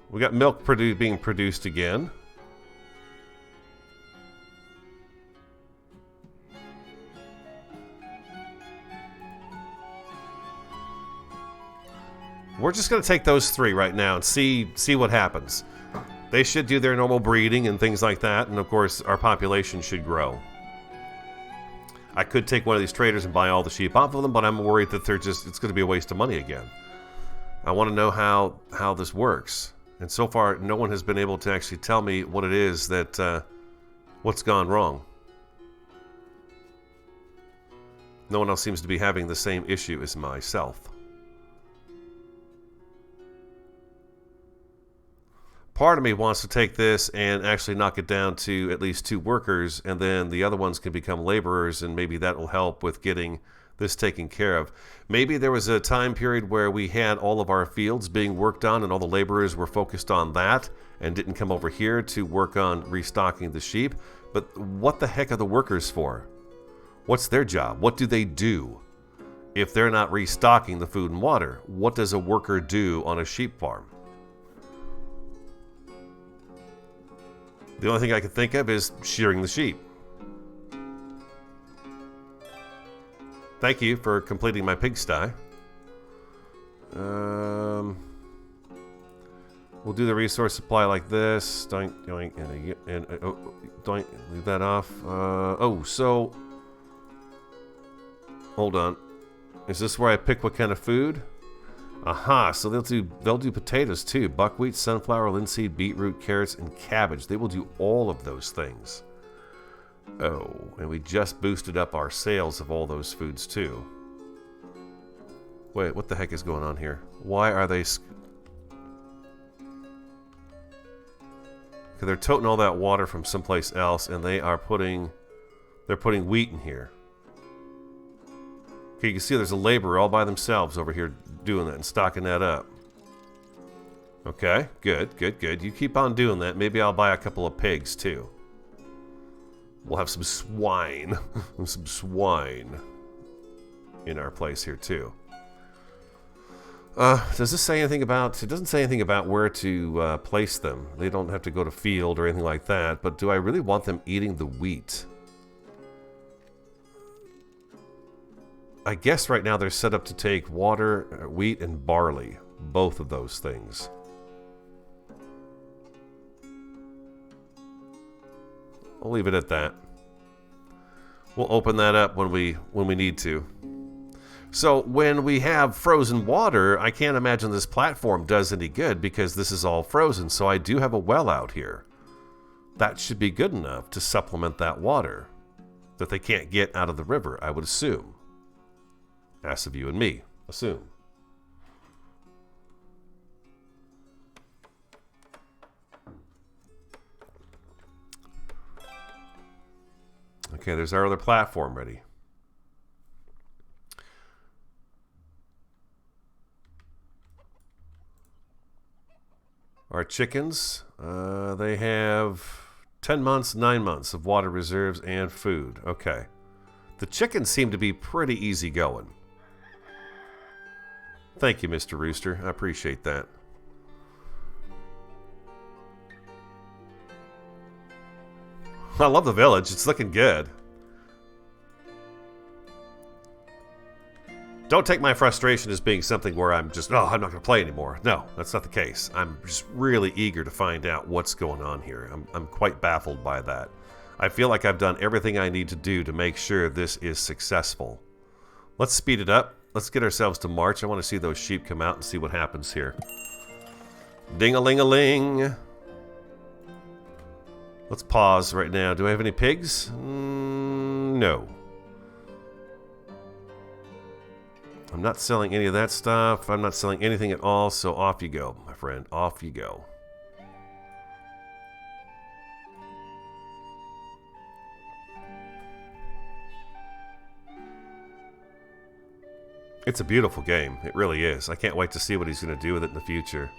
We got milk being produced again. We're just going to take those 3 right now and see what happens. They should do their normal breeding and things like that, and of course our population should grow. I could take one of these traders and buy all the sheep off of them, but I'm worried that it's going to be a waste of money again. I want to know how this works. And so far, no one has been able to actually tell me what it is that, what's gone wrong. No one else seems to be having the same issue as myself. Part of me wants to take this and actually knock it down to at least 2 workers, and then the other ones can become laborers, and maybe that will help with getting this taken care of. Maybe there was a time period where we had all of our fields being worked on and all the laborers were focused on that and didn't come over here to work on restocking the sheep. But what the heck are the workers for? What's their job? What do they do? If they're not restocking the food and water, what does a worker do on a sheep farm? The only thing I can think of is shearing the sheep. Thank you for completing my pigsty. We'll do the resource supply like this. Doink, doink, and doink, leave that off. So hold on. Is this where I pick what kind of food? Aha, so they'll do potatoes too. Buckwheat, sunflower, linseed, beetroot, carrots, and cabbage. They will do all of those things. Oh, and we just boosted up our sales of all those foods too. Wait, what the heck is going on here? Why are they... Because they're toting all that water from someplace else, and they're putting wheat in here. Okay, you can see there's a laborer all by themselves over here doing that and stocking that up. Okay, good, good, good. You keep on doing that. Maybe I'll buy a couple of pigs too. We'll have some swine. Some swine in our place here too. Does this say anything about... It doesn't say anything about where to place them. They don't have to go to field or anything like that. But do I really want them eating the wheat? I guess right now they're set up to take water, wheat, and barley. Both of those things. I'll leave it at that. We'll open that up when we need to. So when we have frozen water, I can't imagine this platform does any good because this is all frozen. So I do have a well out here. That should be good enough to supplement that water that they can't get out of the river, I would assume. Ask of you and me, assume. Okay, there's our other platform ready. Our chickens, they have 10 months, 9 months of water reserves and food. Okay. The chickens seem to be pretty easy going. Thank you, Mr. Rooster. I appreciate that. I love the village. It's looking good. Don't take my frustration as being something where I'm just, oh, I'm not going to play anymore. No, that's not the case. I'm just really eager to find out what's going on here. I'm quite baffled by that. I feel like I've done everything I need to do to make sure this is successful. Let's speed it up. Let's get ourselves to March. I want to see those sheep come out and see what happens here. Ding-a-ling-a-ling. Let's pause right now. Do I have any pigs? No. I'm not selling any of that stuff. I'm not selling anything at all, so off you go, my friend. Off you go. It's a beautiful game. It really is. I can't wait to see what he's going to do with it in the future.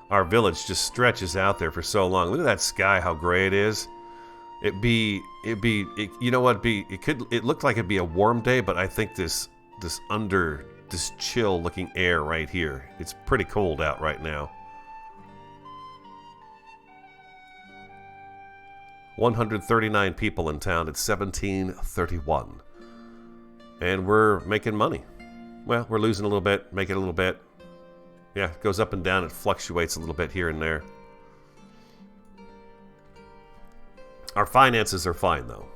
Our village just stretches out there for so long. Look at that sky, how gray it is. You know what? It looked like it'd be a warm day, but I think this chill looking air right here. It's pretty cold out right now. 139 people in town at 1731. And we're making money. Well, we're losing a little bit, making a little bit. Yeah, it goes up and down. It fluctuates a little bit here and there. Our finances are fine, though.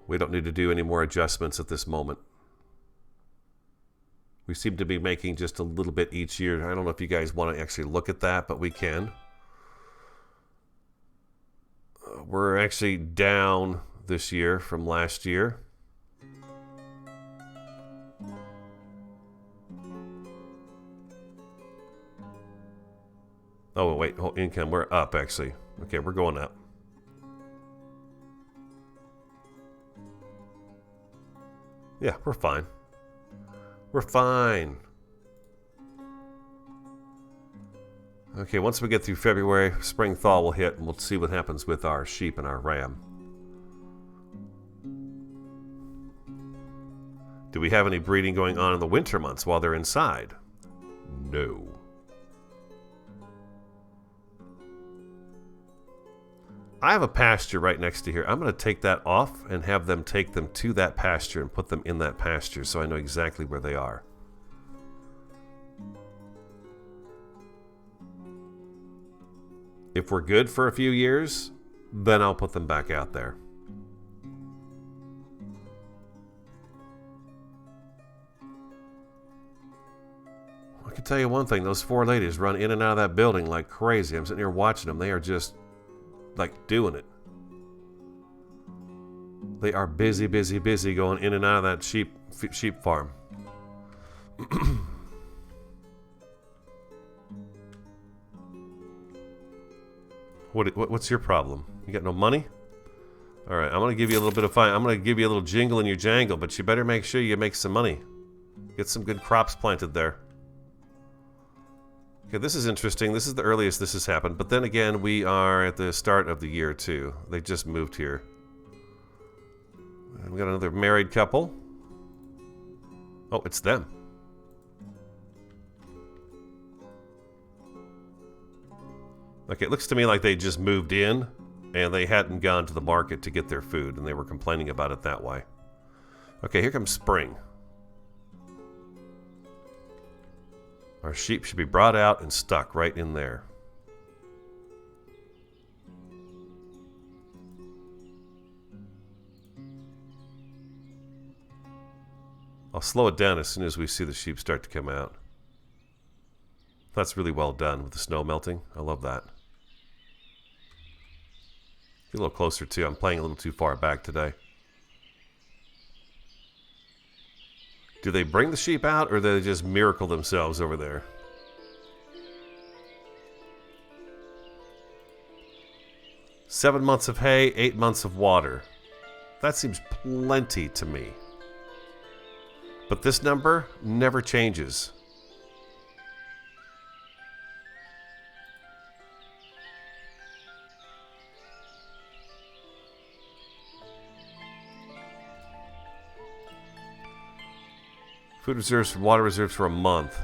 We don't need to do any more adjustments at this moment. We seem to be making just a little bit each year. I don't know if you guys want to actually look at that, but we can. We're actually down this year from last year. Oh, wait, income, we're up, actually. Okay, we're going up. Yeah, we're fine. We're fine. Okay, once we get through February, spring thaw will hit, and we'll see what happens with our sheep and our ram. Do we have any breeding going on in the winter months while they're inside? No. I have a pasture right next to here. I'm going to take that off and have them take them to that pasture and put them in that pasture so I know exactly where they are. If we're good for a few years, then I'll put them back out there. I can tell you one thing. Those four ladies run in and out of that building like crazy. I'm sitting here watching them. They are just like doing it. They are busy going in and out of that sheep farm. What's your problem? You got no money? All right, I'm gonna give you a little bit of fine. I'm gonna give you a little jingle in your jangle, but you better make sure you make some money. Get some good crops planted there. Okay, this is interesting. This is the earliest this has happened, but then again, we are at the start of the year too. They just moved here. And we got another married couple. Oh, it's them. Okay, it looks to me like they just moved in and they hadn't gone to the market to get their food and they were complaining about it that way. Okay, here comes spring. Our sheep should be brought out and stuck right in there. I'll slow it down as soon as we see the sheep start to come out. That's really well done with the snow melting. I love that. Get a little closer too. I'm playing a little too far back today. Do they bring the sheep out, or do they just miracle themselves over there? Seven months of hay, 8 months of water. That seems plenty to me. But this number never changes. Food reserves, water reserves for a month.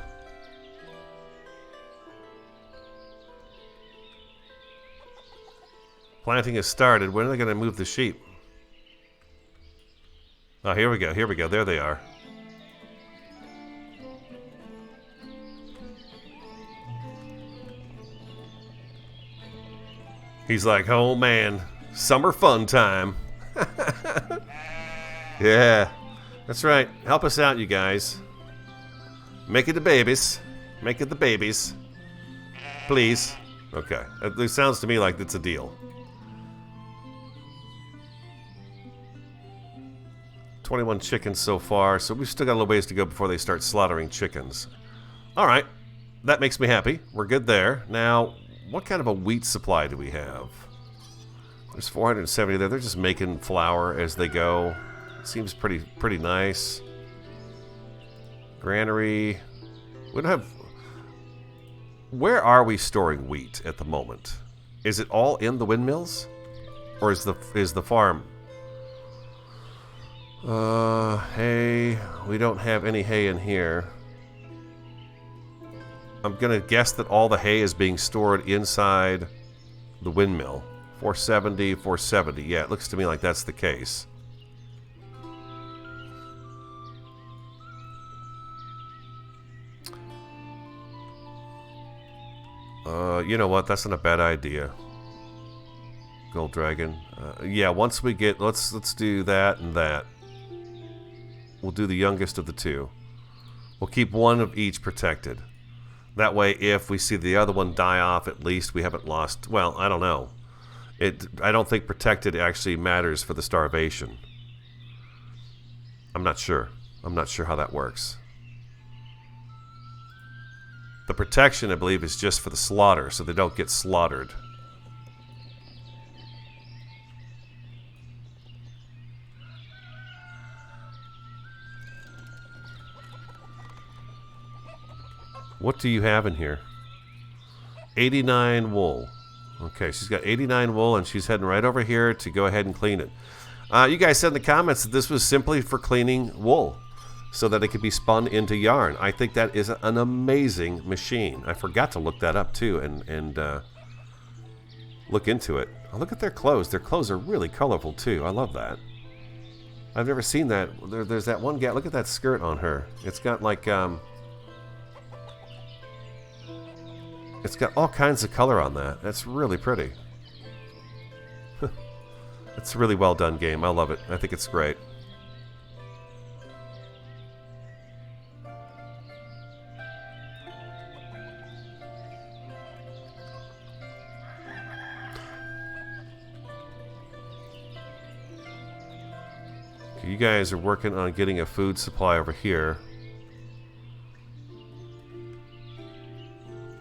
Planting has started. When are they going to move the sheep? Oh, here we go. Here we go. There they are. He's like, oh man, summer fun time. Yeah. That's right. Help us out, you guys. Make it the babies. Make it the babies. Please. Okay. It sounds to me like it's a deal. 21 chickens so far, so we've still got a little ways to go before they start slaughtering chickens. All right. That makes me happy. We're good there. Now, what kind of a wheat supply do we have? There's 470 there. They're just making flour as they go. Seems pretty nice. Granary. We don't have... Where are we storing wheat at the moment? Is it all in the windmills? Or is the farm... hay. We don't have any hay in here. I'm gonna guess that all the hay is being stored inside the windmill. 470, 470. Yeah, it looks to me like that's the case. You know what? That's not a bad idea. Gold Dragon. Yeah, once we get... Let's do that and that. We'll do the youngest of the two. We'll keep one of each protected. That way, if we see the other one die off, at least we haven't lost... Well, I don't know. I don't think protected actually matters for the starvation. I'm not sure. I'm not sure how that works. The protection, I believe, is just for the slaughter, so they don't get slaughtered. What do you have in here? 89 wool. Okay, she's got 89 wool, and she's heading right over here to go ahead and clean it. You guys said in the comments that this was simply for cleaning wool, so that it could be spun into yarn. I think that is an amazing machine. I forgot to look that up, too, and look into it. Oh, look at their clothes. Their clothes are really colorful, too. I love that. I've never seen that. There's that one gal. Look at that skirt on her. It's got, like... It's got all kinds of color on that. That's really pretty. It's a really well done game. I love it. I think it's great. Okay, you guys are working on getting a food supply over here.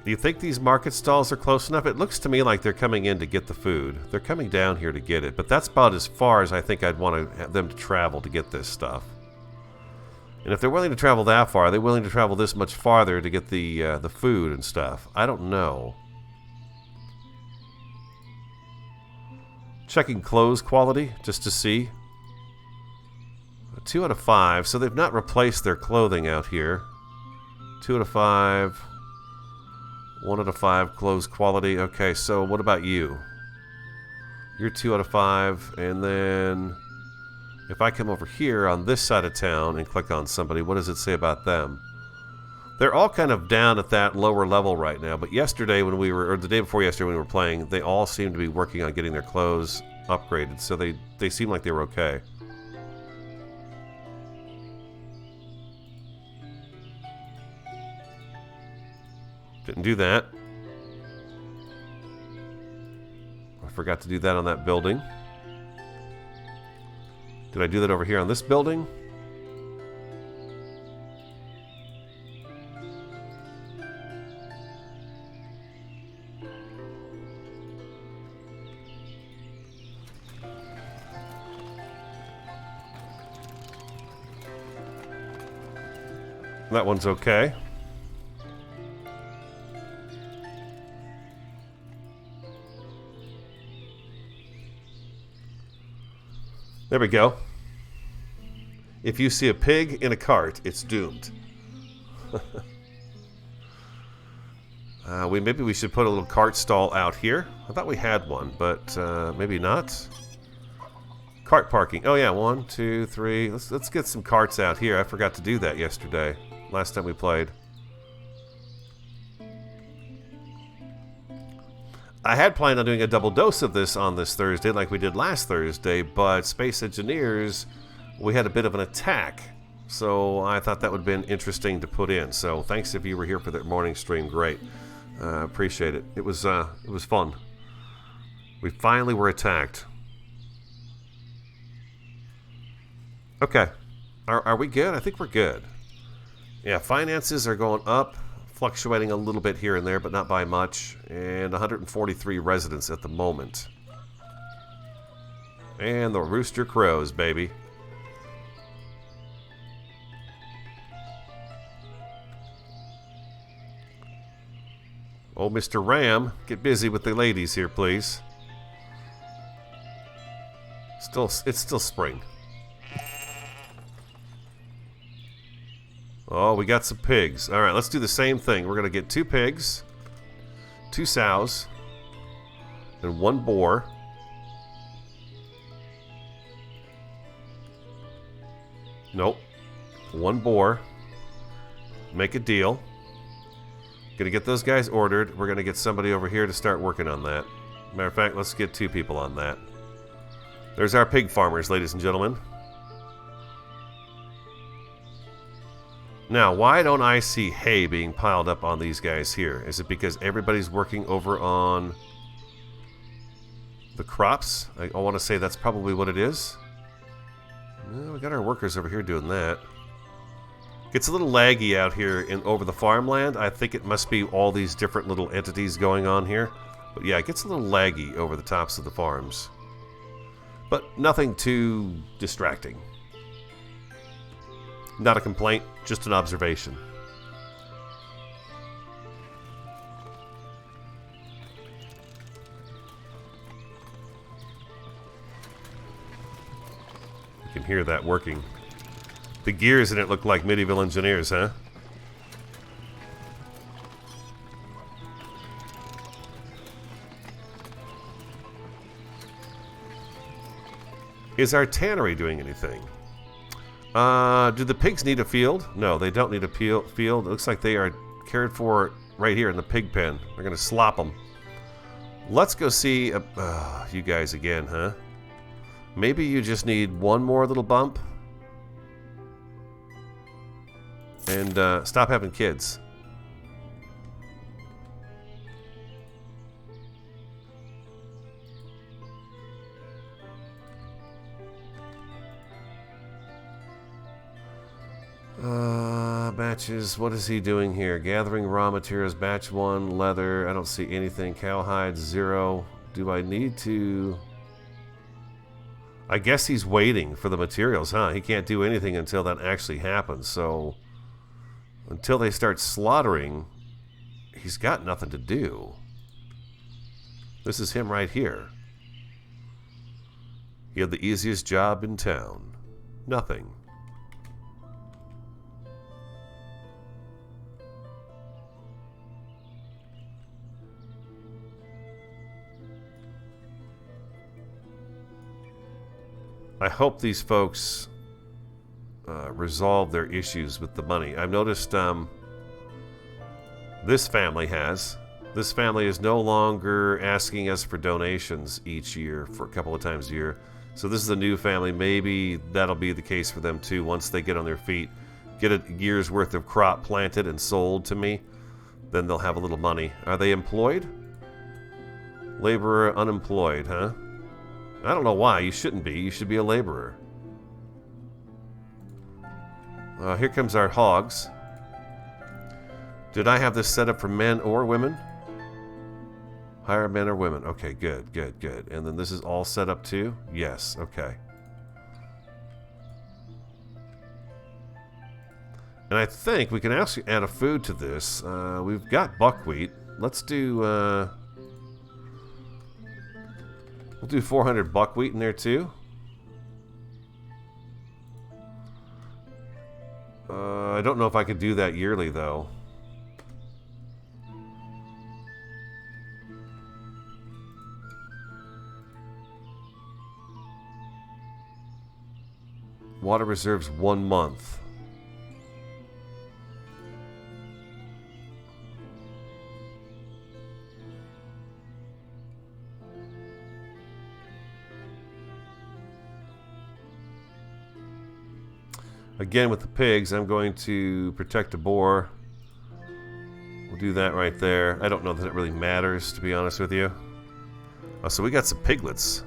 Do you think these market stalls are close enough? It looks to me like they're coming in to get the food. They're coming down here to get it, but that's about as far as I think I'd want them to travel to get this stuff. And if they're willing to travel that far, are they willing to travel this much farther to get the food and stuff? I don't know. Checking clothes quality just to see. 2 out of 5, so they've not replaced their clothing out here. 2 out of 5. 1 out of 5 clothes quality. Okay, so what about you? You're 2 out of 5, and then if I come over here on this side of town and click on somebody, what does it say about them? They're all kind of down at that lower level right now, but yesterday when we were, or the day before yesterday when we were playing, they all seemed to be working on getting their clothes upgraded, so they seemed like they were okay. Didn't do that. I forgot to do that on that building. Did I do that over here on this building? That one's okay. There we go. If you see a pig in a cart, it's doomed. Maybe we should put a little cart stall out here. I thought we had one, but maybe not. Cart parking. Oh yeah, 1, 2, 3. Let's get some carts out here. I forgot to do that yesterday. Last time we played. I had planned on doing a double dose of this on this Thursday like we did last Thursday, but Space Engineers, we had a bit of an attack. So I thought that would have been interesting to put in. So thanks if you were here for that morning stream. Great. Appreciate it. It was fun. We finally were attacked. Okay. Are we good? I think we're good. Yeah, finances are going up. Fluctuating a little bit here and there, but not by much. And 143 residents at the moment. And the rooster crows, baby. Oh, Mr. Ram, get busy with the ladies here, please. It's still spring. Oh, we got some pigs. All right, let's do the same thing. We're going to get 2 pigs, 2 sows, and 1 boar. Nope. 1 boar. Make a deal. Gonna get those guys ordered. We're gonna get somebody over here to start working on that. Matter of fact, let's get 2 people on that. There's our pig farmers, ladies and gentlemen. Now, why don't I see hay being piled up on these guys here? Is it because everybody's working over on the crops? I want to say that's probably what it is. Well, we got our workers over here doing that. Gets a little laggy out here over the farmland. I think it must be all these different little entities going on here. But yeah, it gets a little laggy over the tops of the farms. But nothing too distracting. Not a complaint, just an observation. You can hear that working. The gears in it look like medieval engineers, huh? Is our tannery doing anything? Do the pigs need a field? No, they don't need a field. It looks like they are cared for right here in the pig pen. They're going to slop them. Let's go see you guys again, huh? Maybe you just need one more little bump. And stop having kids. Batches, what is he doing here? Gathering raw materials, batch 1, leather. I don't see anything. Cowhide, 0. Do I need to... I guess he's waiting for the materials, huh? He can't do anything until that actually happens, so... Until they start slaughtering, he's got nothing to do. This is him right here. He had the easiest job in town. Nothing. I hope these folks resolve their issues with the money. I've noticed this family has. This family is no longer asking us for donations each year for a couple of times a year. So this is a new family. Maybe that'll be the case for them too once they get on their feet. Get a year's worth of crop planted and sold to me. Then they'll have a little money. Are they employed? Laborer unemployed, huh? I don't know why. You shouldn't be. You should be a laborer. Here comes our hogs. Did I have this set up for men or women? Hire men or women. Okay, good, good, good. And then this is all set up too? Yes, okay. And I think we can actually add a food to this. We've got buckwheat. Let's do... we'll do 400 buckwheat in there too. I don't know if I could do that yearly though. Water reserves 1 month. Again, with the pigs, I'm going to protect a boar. We'll do that right there. I don't know that it really matters, to be honest with you. Oh, so we got some piglets.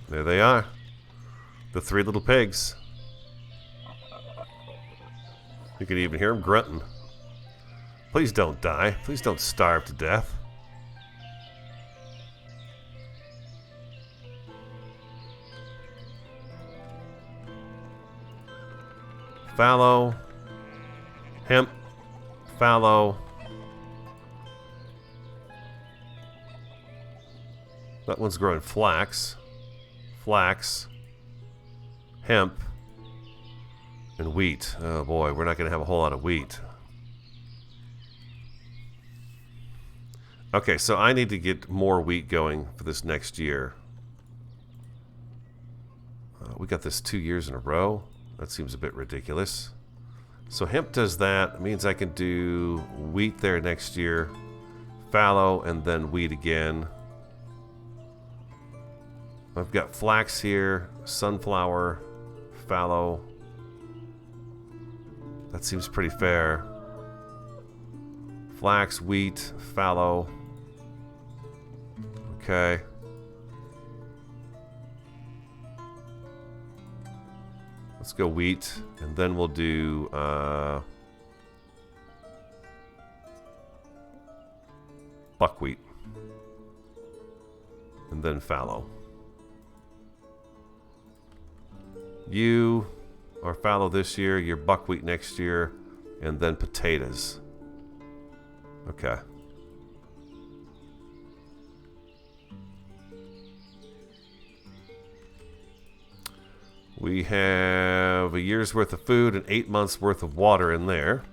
There they are. The 3 little pigs. You can even hear them grunting. Please don't die. Please don't starve to death. Fallow, hemp, fallow. That one's growing flax. Flax. Hemp. And wheat. Oh boy, we're not going to have a whole lot of wheat. Okay, so I need to get more wheat going for this next year. We got this 2 years in a row. That seems a bit ridiculous. So hemp does that. It means I can do wheat there next year. Fallow and then wheat again. I've got flax here. Sunflower. Fallow. That seems pretty fair. Flax, wheat, fallow. Okay. Let's go wheat, and then we'll do buckwheat, and then fallow. You are fallow this year, you're buckwheat next year, and then potatoes. Okay. We have a year's worth of food and 8 months worth of water in there.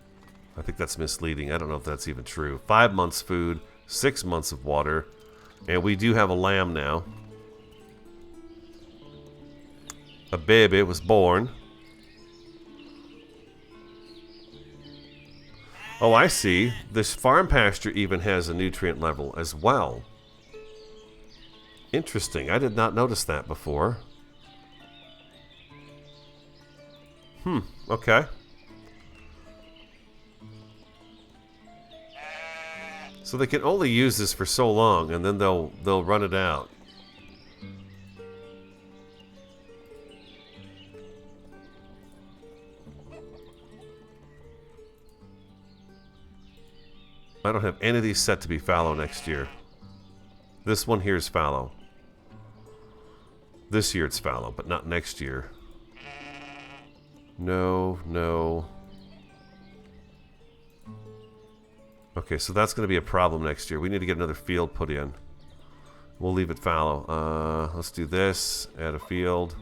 I think that's misleading. I don't know if that's even true. 5 months food, 6 months of water, and we do have a lamb now. A baby was born. Oh, I see. This farm pasture even has a nutrient level as well. Interesting. I did not notice that before. Okay. So they can only use this for so long, and then they'll run it out. I don't have any of these set to be fallow next year. This one here is fallow. This year it's fallow, but not next year. No, no. Okay, so that's going to be a problem next year. We need to get another field put in. We'll leave it fallow. Let's do this. Add a field.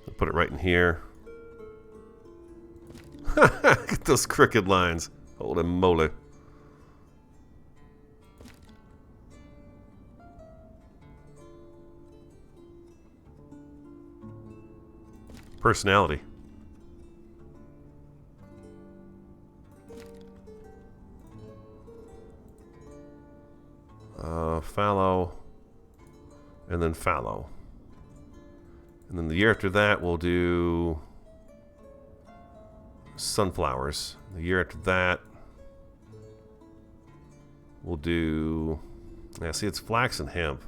We'll put it right in here. Get those crooked lines. Holy moly. Personality. Fallow. And then fallow. And then the year after that we'll do sunflowers. The year after that we'll do... Yeah, see, it's flax and hemp.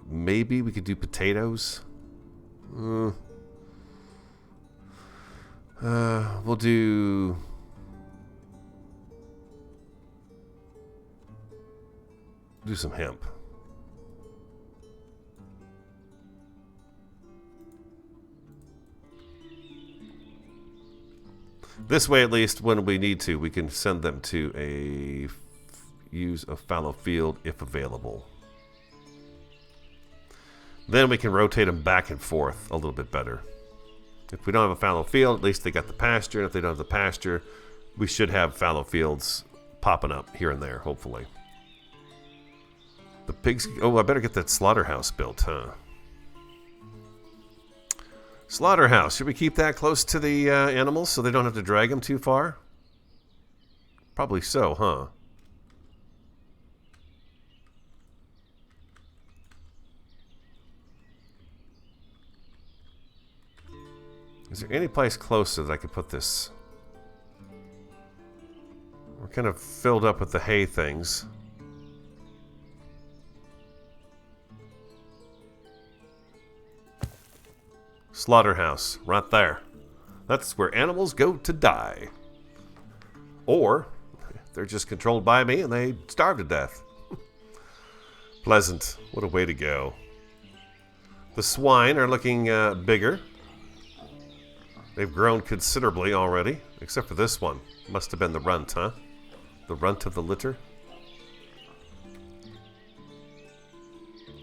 Maybe we could do potatoes. We'll do some hemp. This way, at least, when we need to, we can send them to use a fallow field if available. Then we can rotate them back and forth a little bit better. If we don't have a fallow field, at least they got the pasture. And if they don't have the pasture, we should have fallow fields popping up here and there, hopefully. The pigs... Oh, I better get that slaughterhouse built, huh? Slaughterhouse. Should we keep that close to the animals so they don't have to drag them too far? Probably so, huh? Is there any place closer that I could put this? We're kind of filled up with the hay things. Slaughterhouse, right there. That's where animals go to die. Or they're just controlled by me and they starve to death. Pleasant. What a way to go. The swine are looking bigger. They've grown considerably already, except for this one. Must have been the runt, huh? The runt of the litter.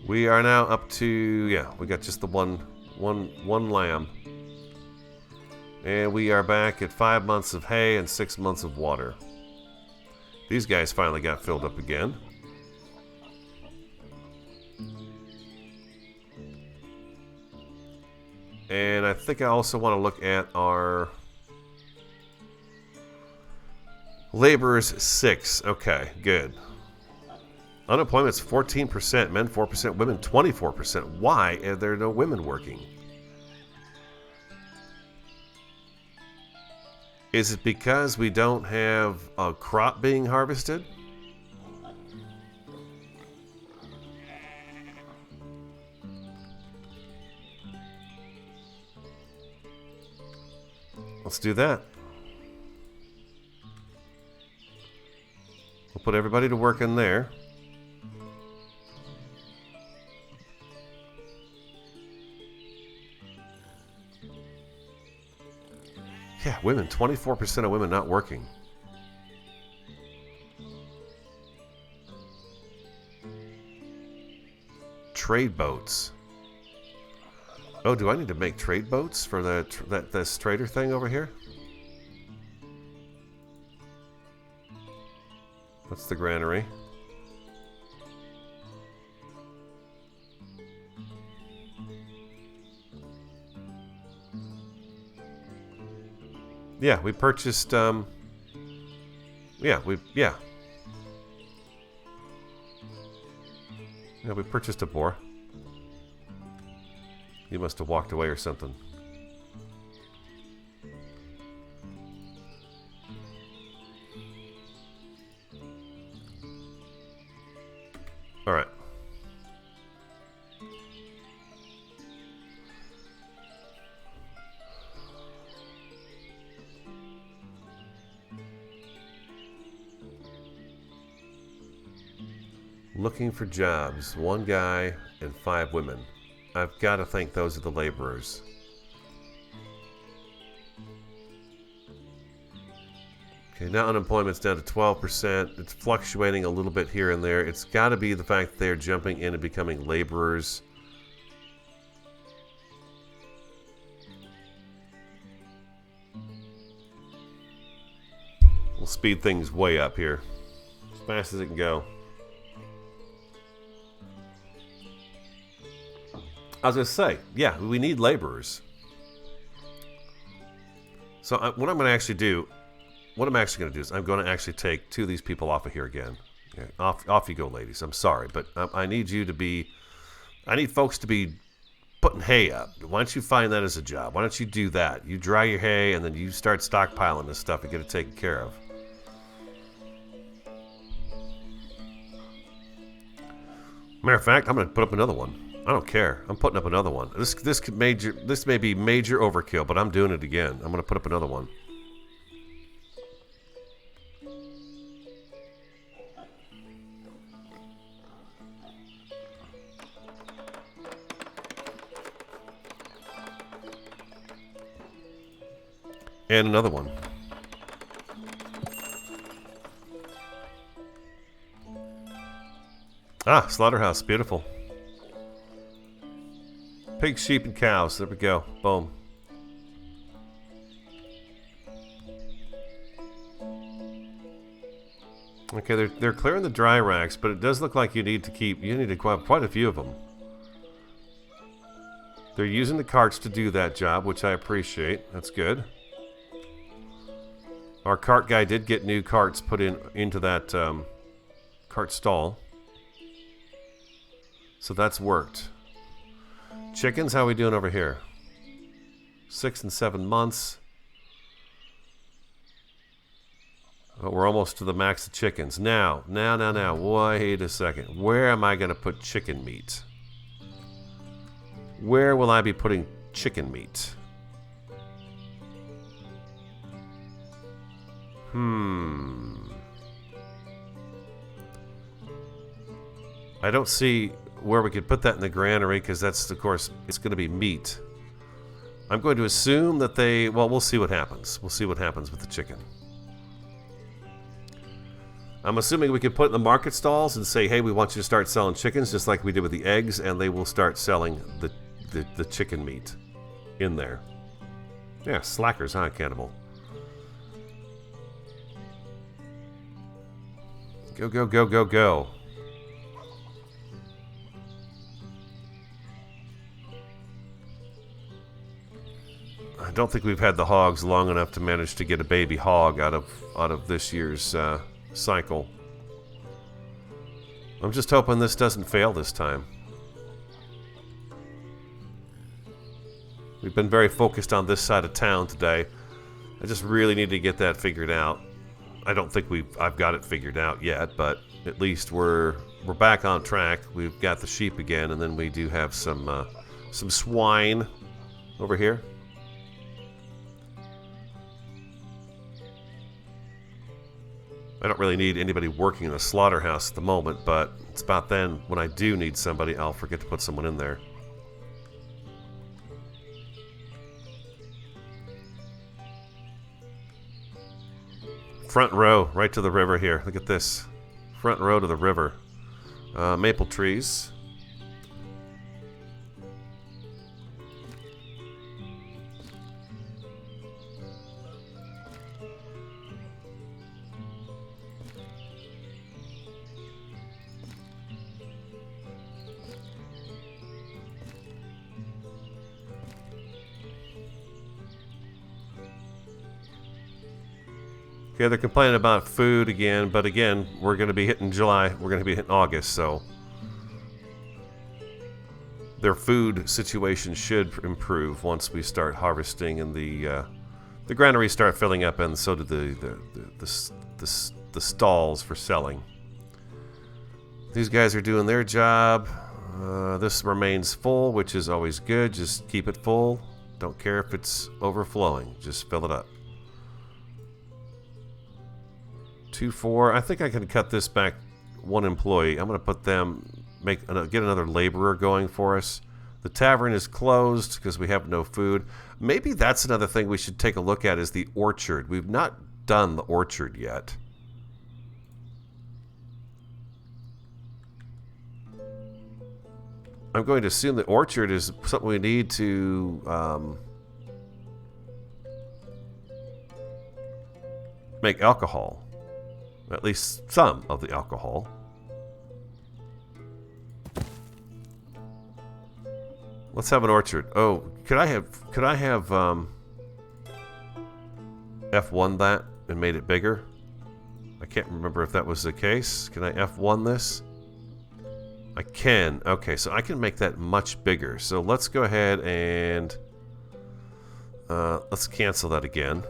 We are now up to, yeah, we got just the one lamb. And we are back at 5 months of hay and 6 months of water. These guys finally got filled up again. And I think I also want to look at our laborers 6. Okay, good. Unemployment's 14%, men 4%, women 24%. Why are there no women working? Is it because we don't have a crop being harvested? Let's do that. We'll put everybody to work in there. Yeah, women, 24% of women not working. Trade boats. Oh, do I need to make trade boats for this trader thing over here? That's the granary. Yeah, we purchased, yeah, we purchased a boar. He must have walked away or something. All right. Looking for jobs. 1 guy and 5 women. I've got to think those are the laborers. Okay, now unemployment's down to 12%. It's fluctuating a little bit here and there. It's got to be the fact that they're jumping in and becoming laborers. We'll speed things way up here. As fast as it can go. I was going to say, yeah, we need laborers. So what I'm going to actually do, is I'm going to actually take 2 of these people off of here again. Okay, off you go, ladies. I'm sorry, but I need you to be, I need folks to be putting hay up. Why don't you find that as a job? Why don't you do that? You dry your hay and then you start stockpiling this stuff and get it taken care of. Matter of fact, I'm going to put up another one. I don't care. I'm putting up another one. This may be major overkill, but I'm doing it again. I'm going to put up another one. And another one. Ah, Slaughterhouse. Beautiful. Pigs, sheep, and cows. There we go. Boom. Okay, they're clearing the dry racks, but it does look like you need to have quite a few of them. They're using the carts to do that job, which I appreciate. That's good. Our cart guy did get new carts put into that cart stall. So that's worked. Chickens, how are we doing over here? 6 and 7 months. Oh, we're almost to the max of chickens. Now. Wait a second. Where am I going to put chicken meat? Where will I be putting chicken meat? I don't see where we could put that in the granary because that's, of course, it's going to be meat. I'm going to assume that they... Well, we'll see what happens. We'll see what happens with the chicken. I'm assuming we could put in the market stalls and say, hey, we want you to start selling chickens just like we did with the eggs, and they will start selling the chicken meat in there. Yeah, slackers, huh, Cannibal? Go, go, go, go, go. I don't think we've had the hogs long enough to manage to get a baby hog out of this year's cycle. I'm just hoping this doesn't fail this time. We've been very focused on this side of town today. I just really need to get that figured out. I don't think I've got it figured out yet, but at least we're back on track. We've got the sheep again, and then we do have some swine over here. I don't really need anybody working in the slaughterhouse at the moment, but it's about then when I do need somebody, I'll forget to put someone in there. Front row, right to the river here. Look at this. Front row to the river. Maple trees. Okay, they're complaining about food again, but again, we're going to be hitting July. We're going to be hitting August, so their food situation should improve once we start harvesting and the granaries start filling up, and so do the stalls for selling. These guys are doing their job. This remains full, which is always good. Just keep it full. Don't care if it's overflowing. Just fill it up. 2-4. I think I can cut this back one employee. I'm going to put them, get another laborer going for us. The tavern is closed because we have no food. Maybe that's another thing we should take a look at is the orchard. We've not done the orchard yet. I'm going to assume the orchard is something we need to make alcohol. At least some of the alcohol. Let's have an orchard. Oh, could I have F1 that and made it bigger? I can't remember if that was the case. Can I F1 this? I can. Okay, so I can make that much bigger. So let's go ahead and let's cancel that again.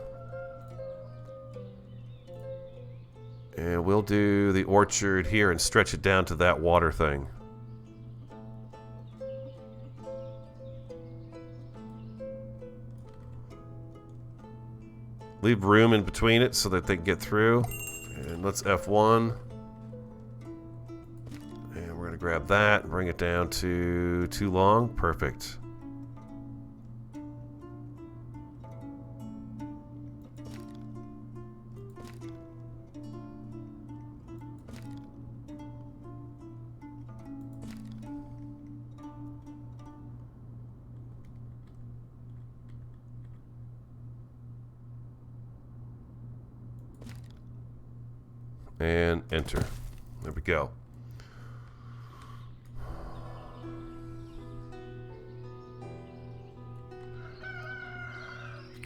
And we'll do the orchard here and stretch it down to that water thing. Leave room in between it so that they can get through. And let's F1. And we're going to grab that and bring it down to too long. Perfect. And enter. There we go.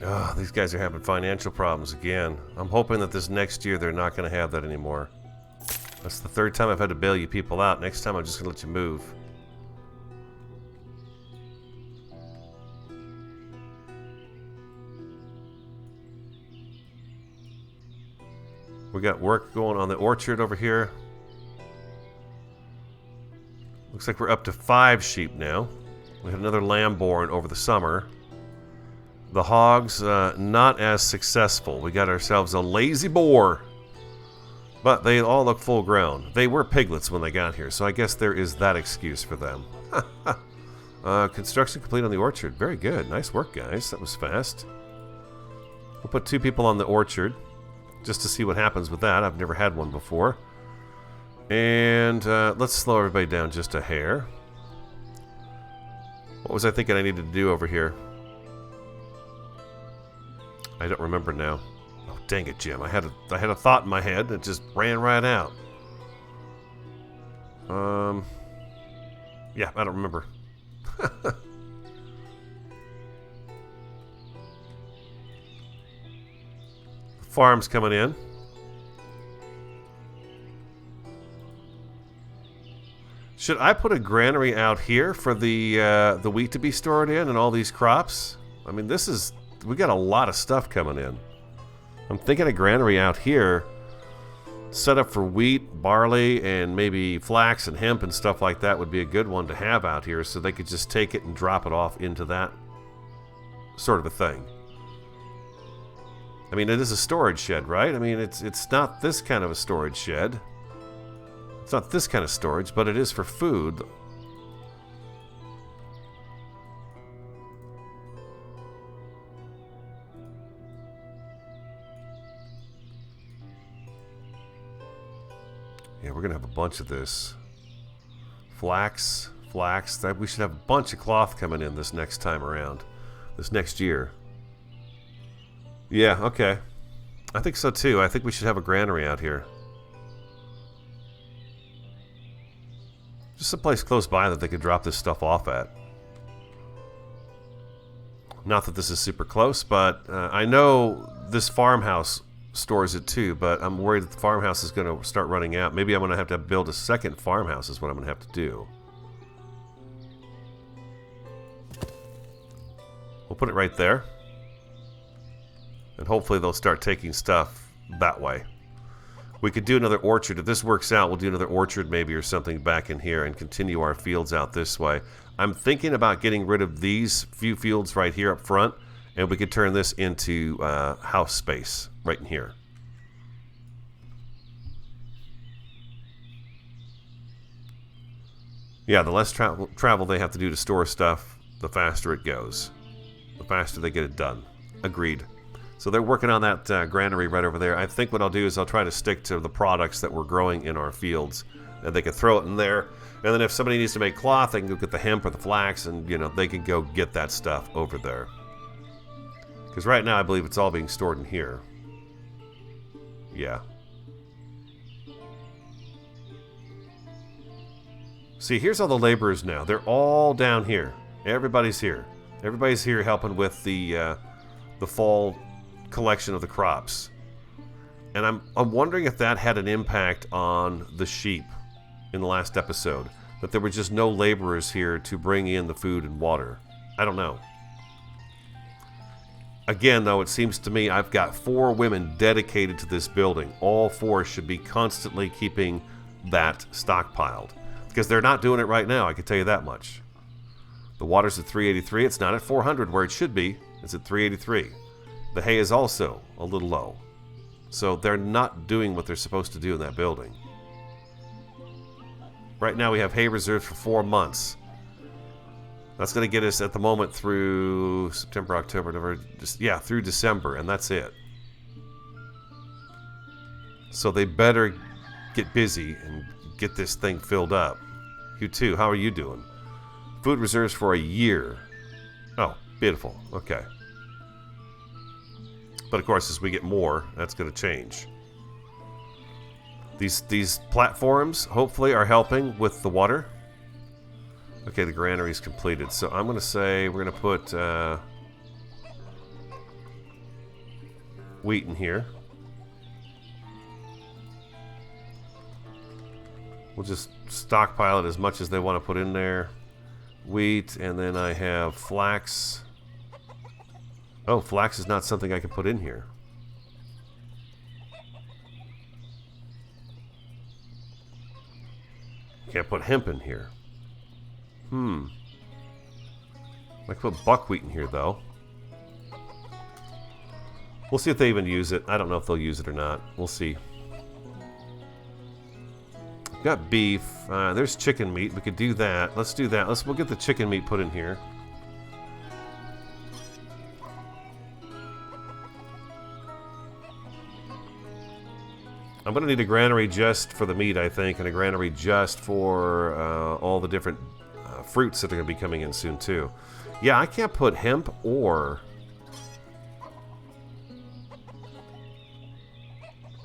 Ah, these guys are having financial problems again. I'm hoping that this next year they're not going to have that anymore. That's the third time I've had to bail you people out. Next time I'm just going to let you move. We got work going on the orchard over here. Looks like we're up to 5 sheep now. We had another lamb born over the summer. The hogs, not as successful. We got ourselves a lazy boar. But they all look full grown. They were piglets when they got here, so I guess there is that excuse for them. Construction complete on the orchard. Very good. Nice work, guys. That was fast. We'll put 2 people on the orchard just to see what happens with that. I've never had one before. And let's slow everybody down just a hair. What was I thinking I needed to do over here? I don't remember now. Oh, dang it, Jim. I had a thought in my head that just ran right out. Yeah, I don't remember. Farm's coming in. Should I put a granary out here for the wheat to be stored in and all these crops? I mean, we got a lot of stuff coming in. I'm thinking a granary out here set up for wheat, barley, and maybe flax and hemp and stuff like that would be a good one to have out here so they could just take it and drop it off into that sort of a thing. I mean, it is a storage shed, right? I mean, it's not this kind of a storage shed. It's not this kind of storage, but it is for food. Yeah, we're going to have a bunch of this. Flax. We should have a bunch of cloth coming in this next time around. This next year. Yeah, okay. I think so too. I think we should have a granary out here. Just a place close by that they could drop this stuff off at. Not that this is super close, but I know this farmhouse stores it too, but I'm worried that the farmhouse is going to start running out. Maybe I'm going to have to build a second farmhouse is what I'm going to have to do. We'll put it right there. And hopefully they'll start taking stuff that way. We could do another orchard. If this works out, we'll do another orchard maybe or something back in here and continue our fields out this way. I'm thinking about getting rid of these few fields right here up front, and we could turn this into house space right in here. Yeah, the less travel they have to do to store stuff, the faster it goes. The faster they get it done. Agreed. So they're working on that granary right over there. I think what I'll do is I'll try to stick to the products that we're growing in our fields. And they can throw it in there. And then if somebody needs to make cloth, they can go get the hemp or the flax, and they can go get that stuff over there. Because right now I believe it's all being stored in here. Yeah. See, here's all the laborers now. They're all down here. Everybody's here. Everybody's here helping with the fall collection of the crops. And I'm wondering if that had an impact on the sheep in the last episode. That there were just no laborers here to bring in the food and water. I don't know. Again, though, it seems to me I've got 4 women dedicated to this building. All 4 should be constantly keeping that stockpiled. Because they're not doing it right now, I can tell you that much. The water's at 383. It's not at 400 where it should be. It's at 383. The hay is also a little low. So they're not doing what they're supposed to do in that building. Right now we have hay reserved for 4 months. That's going to get us at the moment through September, October, November, through December, and that's it. So they better get busy and get this thing filled up. You too, how are you doing? Food reserves for a year. Oh, beautiful. Okay. But of course, as we get more, that's going to change. These platforms, hopefully, are helping with the water. Okay, the granary is completed. So I'm going to say we're going to put wheat in here. We'll just stockpile it as much as they want to put in there. Wheat, and then I have flax. Oh, flax is not something I can put in here. Can't put hemp in here. I can put buckwheat in here, though. We'll see if they even use it. I don't know if they'll use it or not. We'll see. Got beef. There's chicken meat. We could do that. Let's do that. We'll get the chicken meat put in here. I'm going to need a granary just for the meat, I think, and a granary just for all the different fruits that are going to be coming in soon, too. Yeah, I can't put hemp or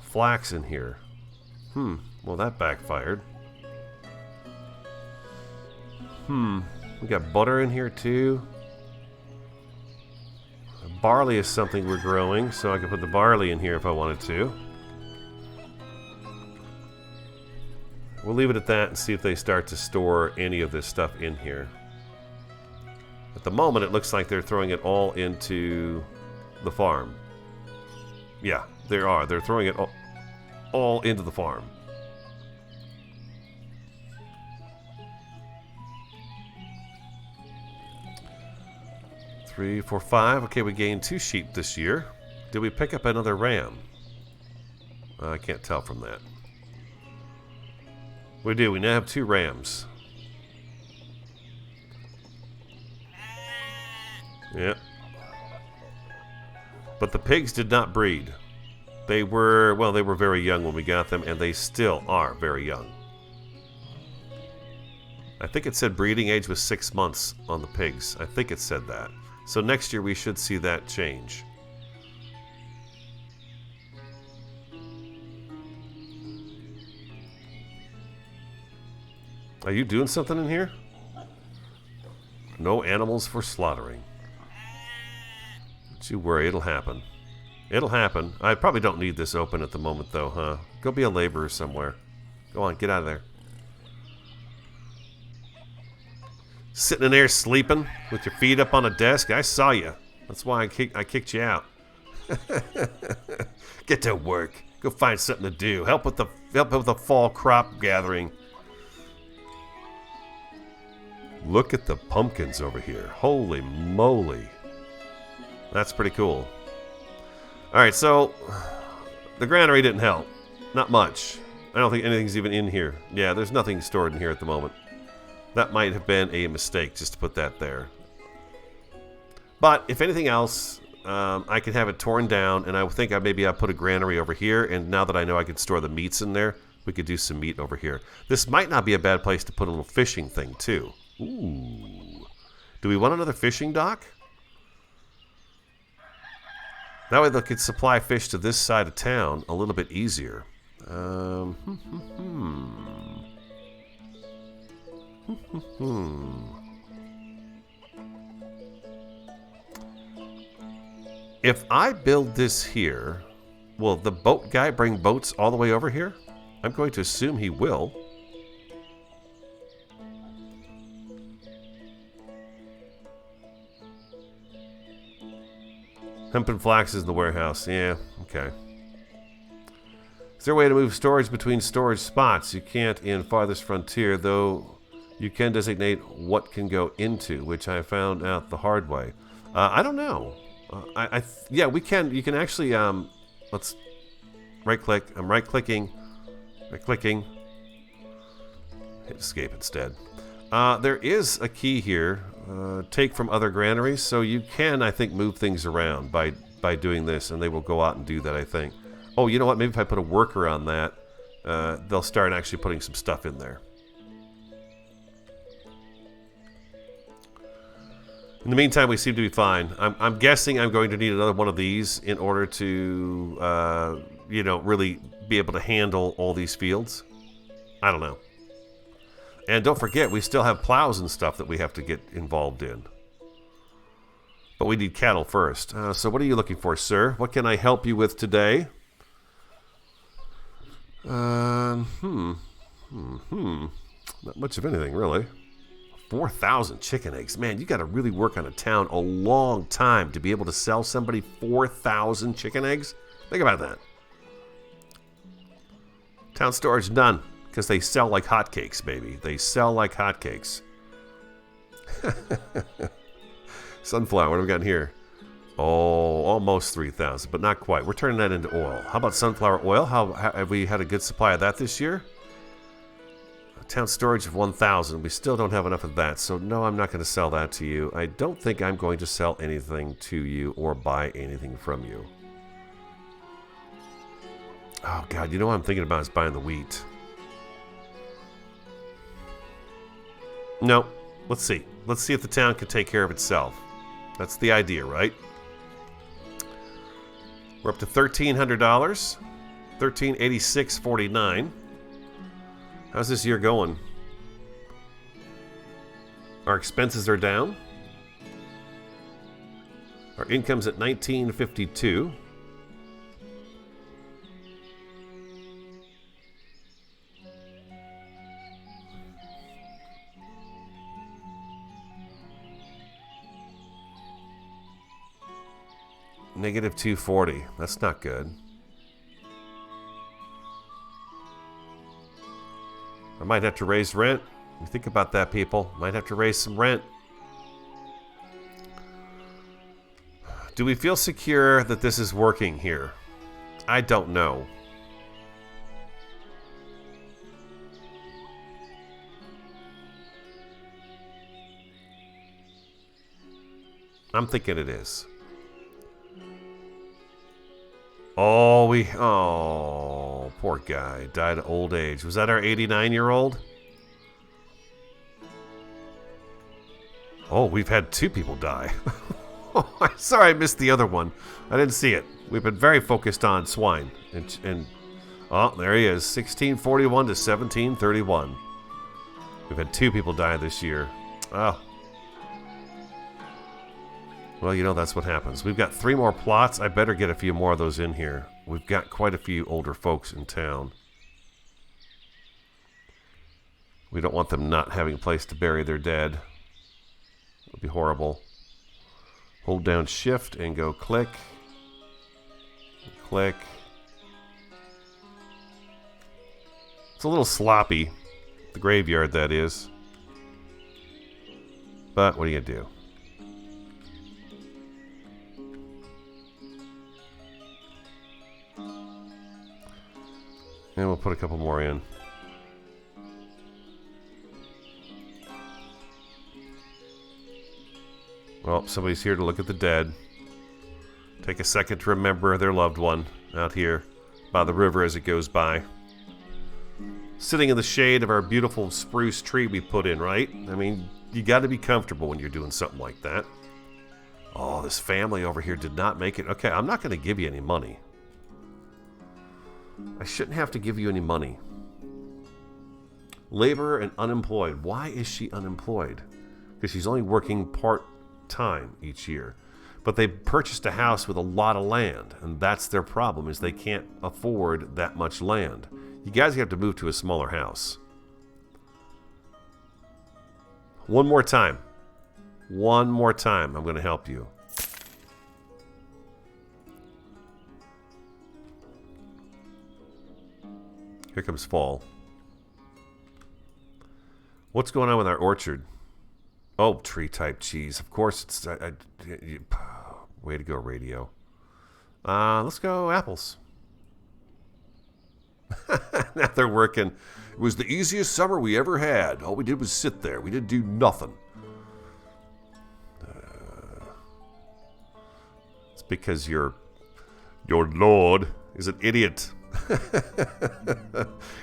flax in here. Well, that backfired. We got butter in here, too. Barley is something we're growing, so I can put the barley in here if I wanted to. We'll leave it at that and see if they start to store any of this stuff in here. At the moment, it looks like they're throwing it all into the farm. Yeah, they are. They're throwing it all into the farm. Three, four, five. Okay, we gained 2 sheep this year. Did we pick up another ram? I can't tell from that. We do. We now have 2 rams. Yep. But the pigs did not breed. They were, well, they were very young when we got them, and they still are very young. I think it said breeding age was 6 months on the pigs. I think it said that. So next year we should see that change. Are you doing something in here? No animals for slaughtering. Don't you worry, it'll happen. It'll happen. I probably don't need this open at the moment, though, huh? Go be a laborer somewhere. Go on, get out of there. Sitting in there sleeping with your feet up on a desk. I saw you. That's why I kicked you out. Get to work. Go find something to do. Help with the fall crop gathering. Look at the pumpkins over here. Holy moly. That's pretty cool. Alright, so the granary didn't help. Not much. I don't think anything's even in here. Yeah, there's nothing stored in here at the moment. That might have been a mistake just to put that there. But if anything else, I could have it torn down, and I think maybe I'll put a granary over here, and now that I know I can store the meats in there, we could do some meat over here. This might not be a bad place to put a little fishing thing, too. Ooh. Do we want another fishing dock? That way they could supply fish to this side of town a little bit easier. If I build this here, will the boat guy bring boats all the way over here? I'm going to assume he will. Hemp and flax is in the warehouse. Yeah, okay. Is there a way to move storage between storage spots? You can't in Farthest Frontier, though you can designate what can go into, which I found out the hard way. I don't know. Yeah, we can. You can actually, let's right-click. I'm right-clicking. Right-clicking. Hit escape instead. There is a key here. Take from other granaries, so you can, I think, move things around by doing this, and they will go out and do that, I think. Oh, you know what? Maybe if I put a worker on that, they'll start actually putting some stuff in there. In the meantime, we seem to be fine. I'm guessing I'm going to need another one of these in order to, you know, really be able to handle all these fields. I don't know. And don't forget, we still have plows and stuff that we have to get involved in. But we need cattle first. So what are you looking for, sir? What can I help you with today? Not much of anything, really. 4,000 chicken eggs. Man, you got to really work on a town a long time to be able to sell somebody 4,000 chicken eggs. Think about that. Town storage, none. Because they sell like hotcakes, baby. They sell like hotcakes. Sunflower, what have we got here? Oh, almost 3,000, but not quite. We're turning that into oil. How about sunflower oil? How have we had a good supply of that this year? Town storage of 1,000. We still don't have enough of that, so no, I'm not going to sell that to you. I don't think I'm going to sell anything to you or buy anything from you. Oh, God, you know what I'm thinking about is buying the wheat. No, let's see. Let's see if the town can take care of itself. That's the idea, right? We're up to $1,300. $1,386.49. How's this year going? Our expenses are down. Our income's at $1,952. Negative 240. That's not good. I might have to raise rent. You think about that, people. Might have to raise some rent. Do we feel secure that this is working here? I don't know. I'm thinking it is. Oh, poor guy. Died of old age. Was that our 89-year-old? Oh, we've had 2 people die. Sorry, I missed the other one. I didn't see it. We've been very focused on swine. And oh, there he is. 1641 to 1731. We've had 2 people die this year. Oh. Well, you know, that's what happens. We've got 3 more plots. I better get a few more of those in here. We've got quite a few older folks in town. We don't want them not having a place to bury their dead. It would be horrible. Hold down shift and go click. Click. It's a little sloppy. The graveyard, that is. But what are you going to do? And we'll put a couple more in. Well, somebody's here to look at the dead. Take a second to remember their loved one out here by the river as it goes by. Sitting in the shade of our beautiful spruce tree we put in, right? I mean, you got to be comfortable when you're doing something like that. Oh, this family over here did not make it. Okay, I'm not going to give you any money. I shouldn't have to give you any money. Laborer and unemployed. Why is she unemployed? Because she's only working part-time each year. But they purchased a house with a lot of land, and that's their problem, is they can't afford that much land. You guys have to move to a smaller house. One more time. One more time, I'm going to help you. Here comes fall. What's going on with our orchard? Oh, tree-type cheese. Of course, it's... way to go, radio. Let's go apples. Now they're working. It was the easiest summer we ever had. All we did was sit there. We didn't do nothing. It's because your lord is an idiot.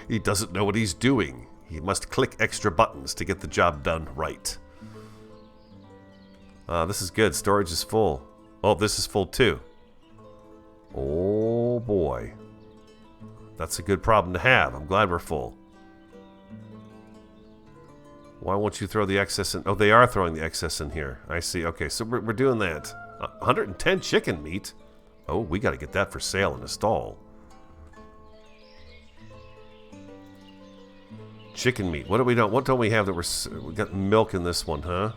He doesn't know what he's doing. He must click extra buttons to get the job done right. This is good. Storage is full. Oh, this is full too. Oh boy. That's a good problem to have. I'm glad we're full. Why won't you throw the excess in? Oh, they are throwing the excess in here. I see. Okay, so we're doing that. 110 chicken meat. Oh, we got to get that for sale in a stall. Chicken meat. What do we don't? What don't we have that we got milk in this one, huh?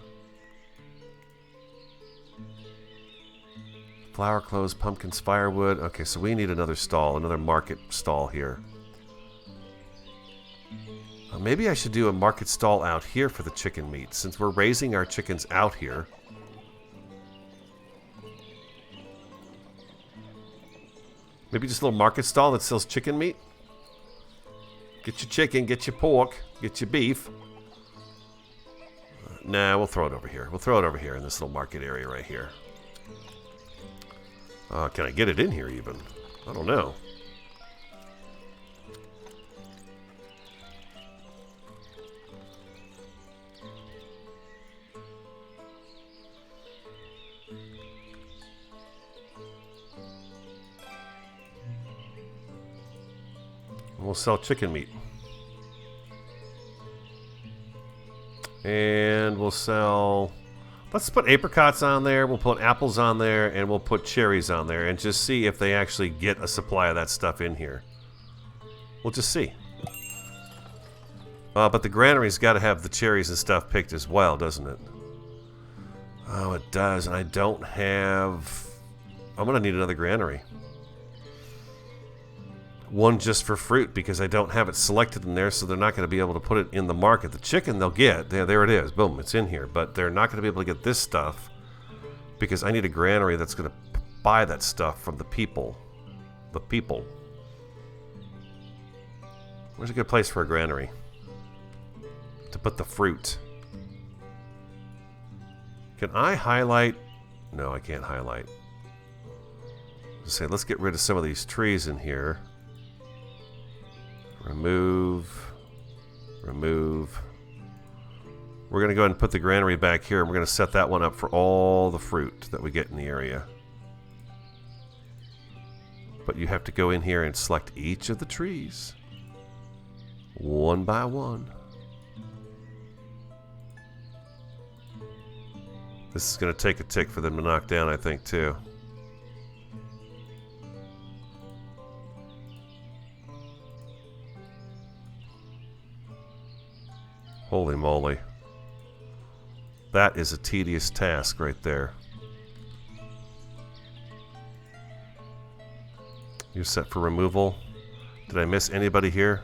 Flour, clothes, pumpkins, firewood. Okay, so we need another stall, another market stall here. Maybe I should do a market stall out here for the chicken meat, since we're raising our chickens out here. Maybe just a little market stall that sells chicken meat? Get your chicken, get your pork, get your beef. Nah, we'll throw it over here. We'll throw it over here in this little market area right here. Can I get it in here even? I don't know. We'll sell chicken meat. And we'll sell... Let's put apricots on there, we'll put apples on there, and we'll put cherries on there, and just see if they actually get a supply of that stuff in here. We'll just see. But the granary's got to have the cherries and stuff picked as well, doesn't it? Oh, it does, and I don't have... I'm going to need another granary. One just for fruit, because I don't have it selected in there, so they're not going to be able to put it in the market. The chicken they'll get. There it is. Boom, it's in here. But they're not going to be able to get this stuff because I need a granary that's going to buy that stuff from the people. The people. Where's a good place for a granary? To put the fruit. Can I highlight? No, I can't highlight. Just say, let's get rid of some of these trees in here. Remove. Remove. We're going to go ahead and put the granary back here, and we're going to set that one up for all the fruit that we get in the area. But you have to go in here and select each of the trees. One by one. This is going to take a tick for them to knock down, I think, too. Holy moly. That is a tedious task right there. You're set for removal. Did I miss anybody here?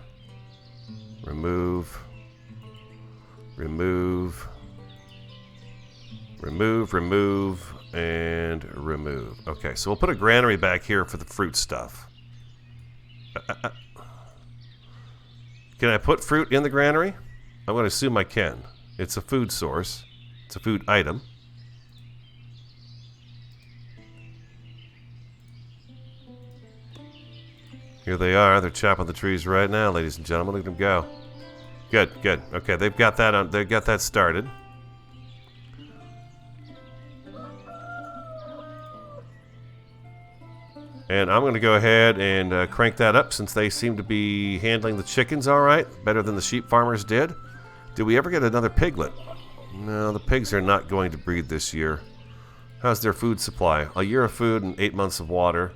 Remove. Remove. Remove, remove, and remove. Okay, so we'll put a granary back here for the fruit stuff. Can I put fruit in the granary? I'm going to assume I can. It's a food source. It's a food item. Here they are. They're chopping the trees right now, ladies and gentlemen. Look at them go. Good, good. Okay, they've got that on. They've got that started. And I'm going to go ahead and crank that up since they seem to be handling the chickens all right, better than the sheep farmers did. Did we ever get another piglet? No, the pigs are not going to breed this year. How's their food supply? A year of food and 8 months of water.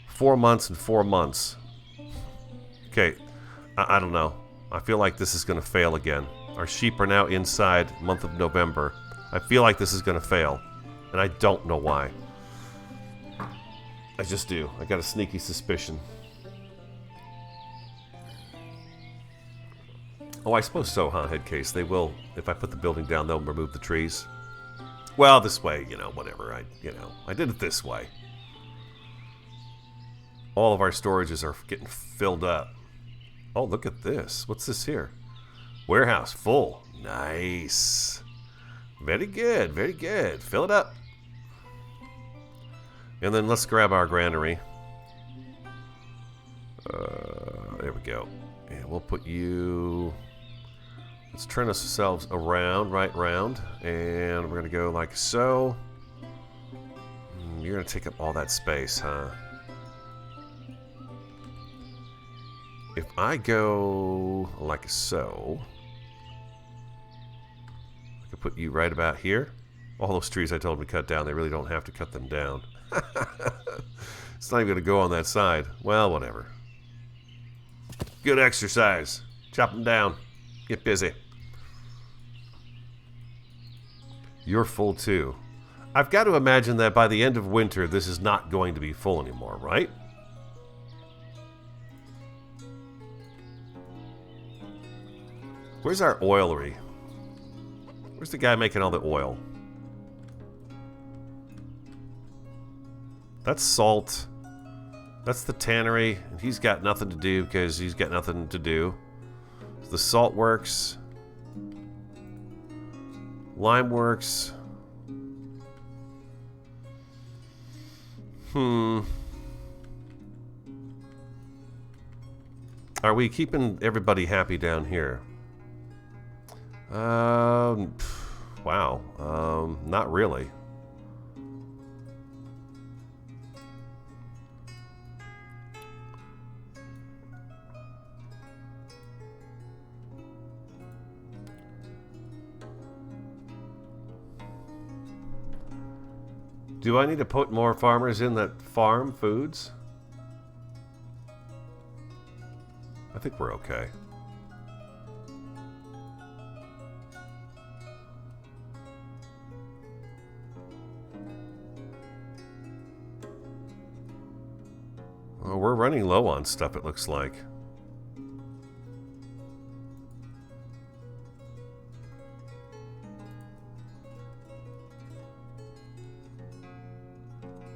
4 months and 4 months. Okay, I don't know. I feel like this is going to fail again. Our sheep are now inside month of November. I feel like this is going to fail, and I don't know why. I just do. I got a sneaky suspicion. Oh, I suppose so, huh, Headcase? They will, if I put the building down, they'll remove the trees. Well, this way, you know, whatever. I did it this way. All of our storages are getting filled up. Oh, look at this. What's this here? Warehouse full. Nice. Very good, very good. Fill it up. And then let's grab our granary. There we go. And we'll put you... Let's turn ourselves around, right round. And we're going to go like so. You're going to take up all that space, huh? If I go like so... I could put you right about here. All those trees I told them to cut down, they really don't have to cut them down. It's not even going to go on that side. Well, whatever. Good exercise. Chop them down. Get busy. You're full too. I've got to imagine that by the end of winter, this is not going to be full anymore, right? Where's our oilery? Where's the guy making all the oil? That's salt. That's the tannery, and he's got nothing to do because he's got nothing to do. The salt works. Lime works. Are we keeping everybody happy down here? Wow. Not really. Do I need to put more farmers in that farm foods? I think we're okay. Well, we're running low on stuff, it looks like.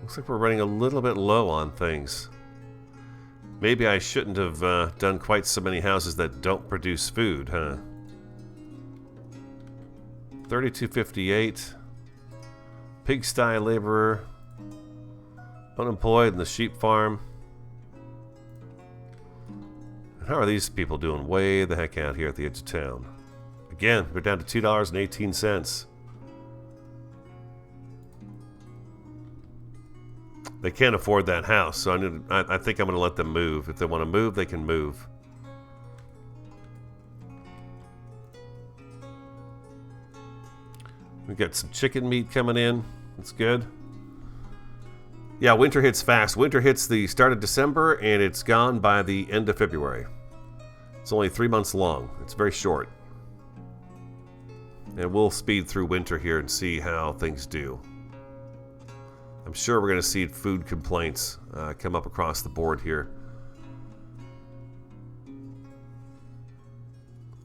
Looks like we're running a little bit low on things. Maybe I shouldn't have done quite so many houses that don't produce food, huh? 3258. Pigsty laborer. Unemployed in the sheep farm. How are these people doing way the heck out here at the edge of town? Again, they're down to $2.18. They can't afford that house, so I think I'm going to let them move. If they want to move, they can move. We got some chicken meat coming in. That's good. Yeah, winter hits fast. Winter hits the start of December, and it's gone by the end of February. It's only 3 months long. It's very short. And we'll speed through winter here and see how things do. I'm sure we're going to see food complaints come up across the board here.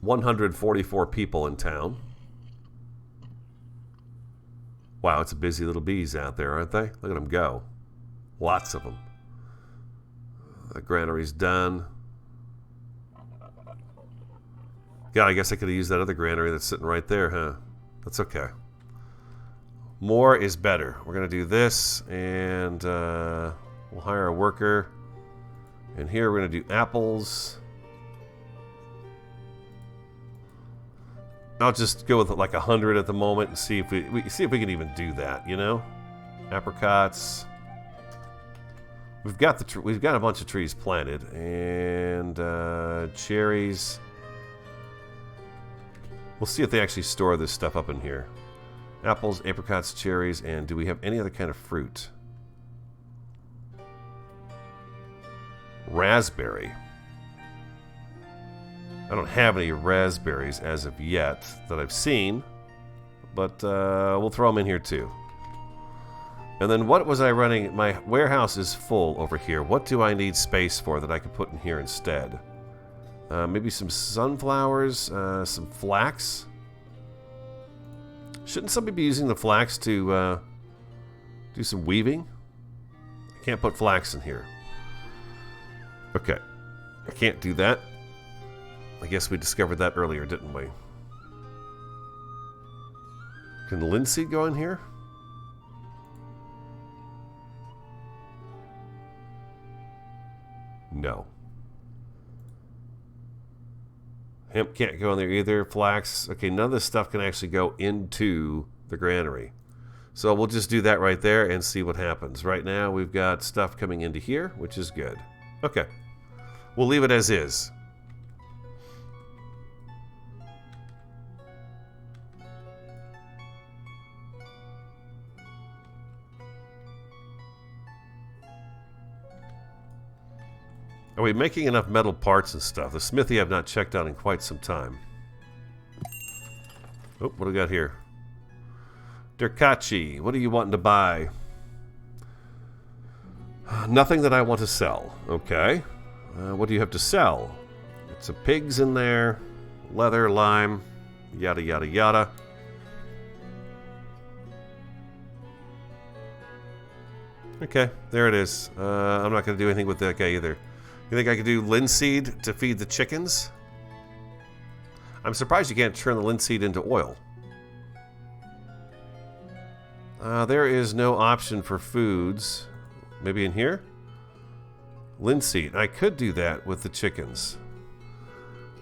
144 people in town. Wow, it's a busy little bees out there, aren't they? Look at them go. Lots of them. The granary's done. God, I guess I could have used that other granary that's sitting right there, huh? That's okay. More is better. We're going to do this, and we'll hire a worker. And here we're going to do apples. I'll just go with like 100 at the moment and see if we see if we can even do that, you know? Apricots. We've got a bunch of trees planted, and cherries. We'll see if they actually store this stuff up in here. Apples, apricots, cherries, and do we have any other kind of fruit? Raspberry. I don't have any raspberries as of yet that I've seen, but we'll throw them in here too. And then what was I running? My warehouse is full over here. What do I need space for that I could put in here instead? Maybe some sunflowers, some flax. Shouldn't somebody be using the flax to do some weaving? I can't put flax in here. Okay. I can't do that. I guess we discovered that earlier, didn't we? Can linseed go in here? No. Hemp can't go in there either. Flax. Okay, none of this stuff can actually go into the granary. So we'll just do that right there and see what happens. Right now we've got stuff coming into here, which is good. Okay. We'll leave it as is. Are we making enough metal parts and stuff? The smithy I've not checked on in quite some time. Oh, what do we got here? Derkachi, what are you wanting to buy? Nothing that I want to sell. Okay. What do you have to sell? It's a pigs in there, leather, lime, yada, yada, yada. Okay, there it is. I'm not going to do anything with that guy either. You think I could do linseed to feed the chickens? I'm surprised you can't turn the linseed into oil. There is no option for foods. Maybe in here? Linseed. I could do that with the chickens.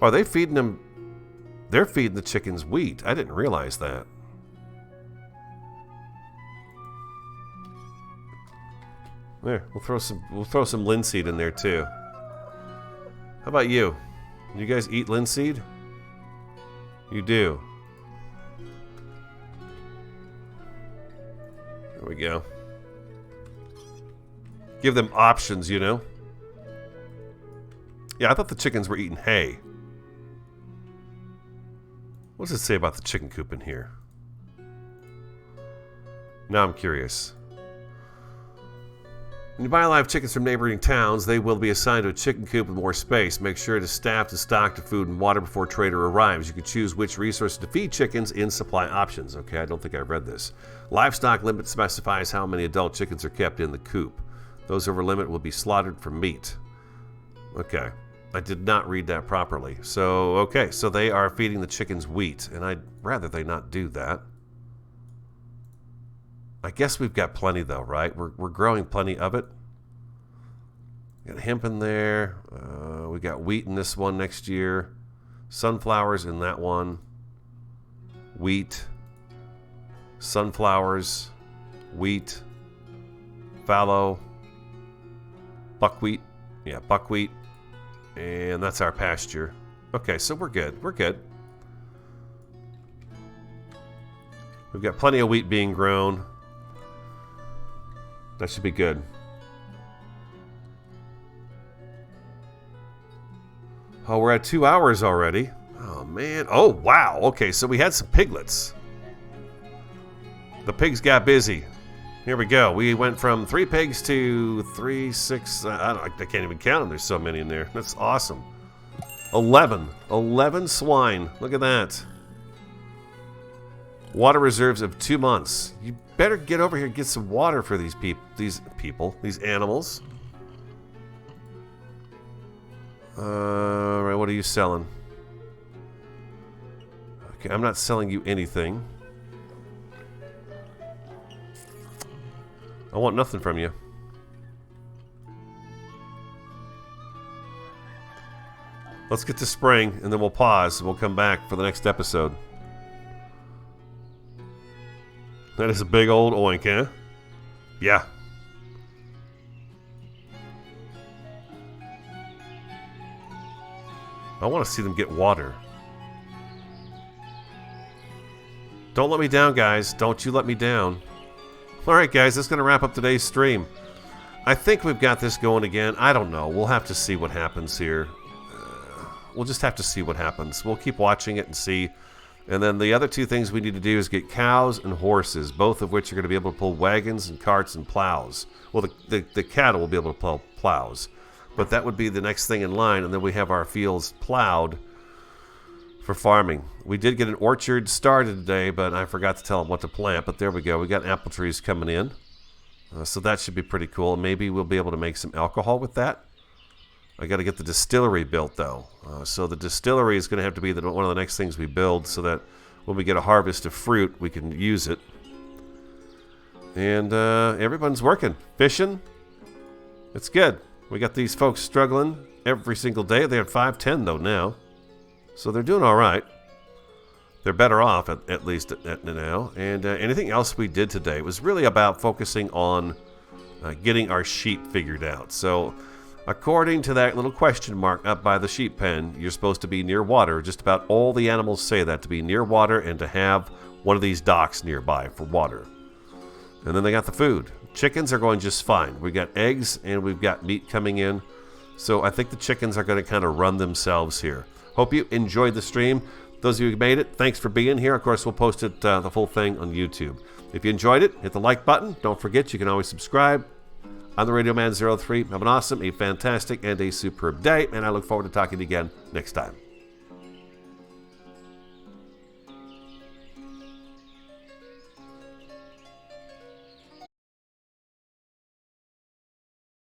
Are they feeding them? They're feeding the chickens wheat. I didn't realize that. There, we'll throw some linseed in there too. How about you? You guys eat linseed? You do. There we go. Give them options, you know? Yeah, I thought the chickens were eating hay. What does it say about the chicken coop in here? Now I'm curious. When you buy live chickens from neighboring towns, they will be assigned to a chicken coop with more space. Make sure it is staffed and stocked with food and water before trader arrives. You can choose which resources to feed chickens in supply options. Okay, I don't think I've read this. Livestock Limit specifies how many adult chickens are kept in the coop. Those over limit will be slaughtered for meat. Okay, I did not read that properly. So, okay, so they are feeding the chickens wheat, and I'd rather they not do that. I guess we've got plenty though, right? We're growing plenty of it. Got hemp in there. We got wheat in this one next year. Sunflowers in that one. Wheat. Sunflowers. Wheat. Fallow. Buckwheat. Yeah, buckwheat. And that's our pasture. Okay, so we're good. We're good. We've got plenty of wheat being grown. That should be good. Oh, we're at 2 hours already. Oh, man. Oh, wow. Okay, so we had some piglets. The pigs got busy. Here we go. We went from 3 pigs to 3, 6. I can't even count them. There's so many in there. That's awesome. 11. 11 swine. Look at that. Water reserves of 2 months. You better get over here and get some water for these these animals. Alright, what are you selling? Okay, I'm not selling you anything. I want nothing from you. Let's get to spring, and then we'll pause, and we'll come back for the next episode. That is a big old oink, huh? Yeah. I want to see them get water. Don't let me down, guys. Don't you let me down. Alright, guys, that's going to wrap up today's stream. I think we've got this going again. I don't know. We'll have to see what happens here. We'll just have to see what happens. We'll keep watching it and see. And then the other 2 things we need to do is get cows and horses, both of which are going to be able to pull wagons and carts and plows. Well, the cattle will be able to pull plows. But that would be the next thing in line, and then we have our fields plowed for farming. We did get an orchard started today, but I forgot to tell them what to plant. But there we go. We got apple trees coming in. So that should be pretty cool. Maybe we'll be able to make some alcohol with that. I got to get the distillery built, though. So the distillery is going to have to be one of the next things we build so that when we get a harvest of fruit, we can use it. And everyone's working. Fishing. It's good. We got these folks struggling every single day. They have 5-10, though, now. So they're doing all right. They're better off, at least now. And anything else we did today was really about focusing on getting our sheep figured out. So according to that little question mark up by the sheep pen, you're supposed to be near water. Just about all the animals say that, to be near water and to have one of these docks nearby for water. And then they got the food. Chickens are going just fine. We got eggs and we've got meat coming in. So I think the chickens are going to kind of run themselves here. Hope you enjoyed the stream. Those of you who made it, thanks for being here. Of course, we'll post it the full thing on YouTube. If you enjoyed it, hit the like button. Don't forget, you can always subscribe. I'm the Radio Man 03. Have an awesome, a fantastic, and a superb day, and I look forward to talking to you again next time.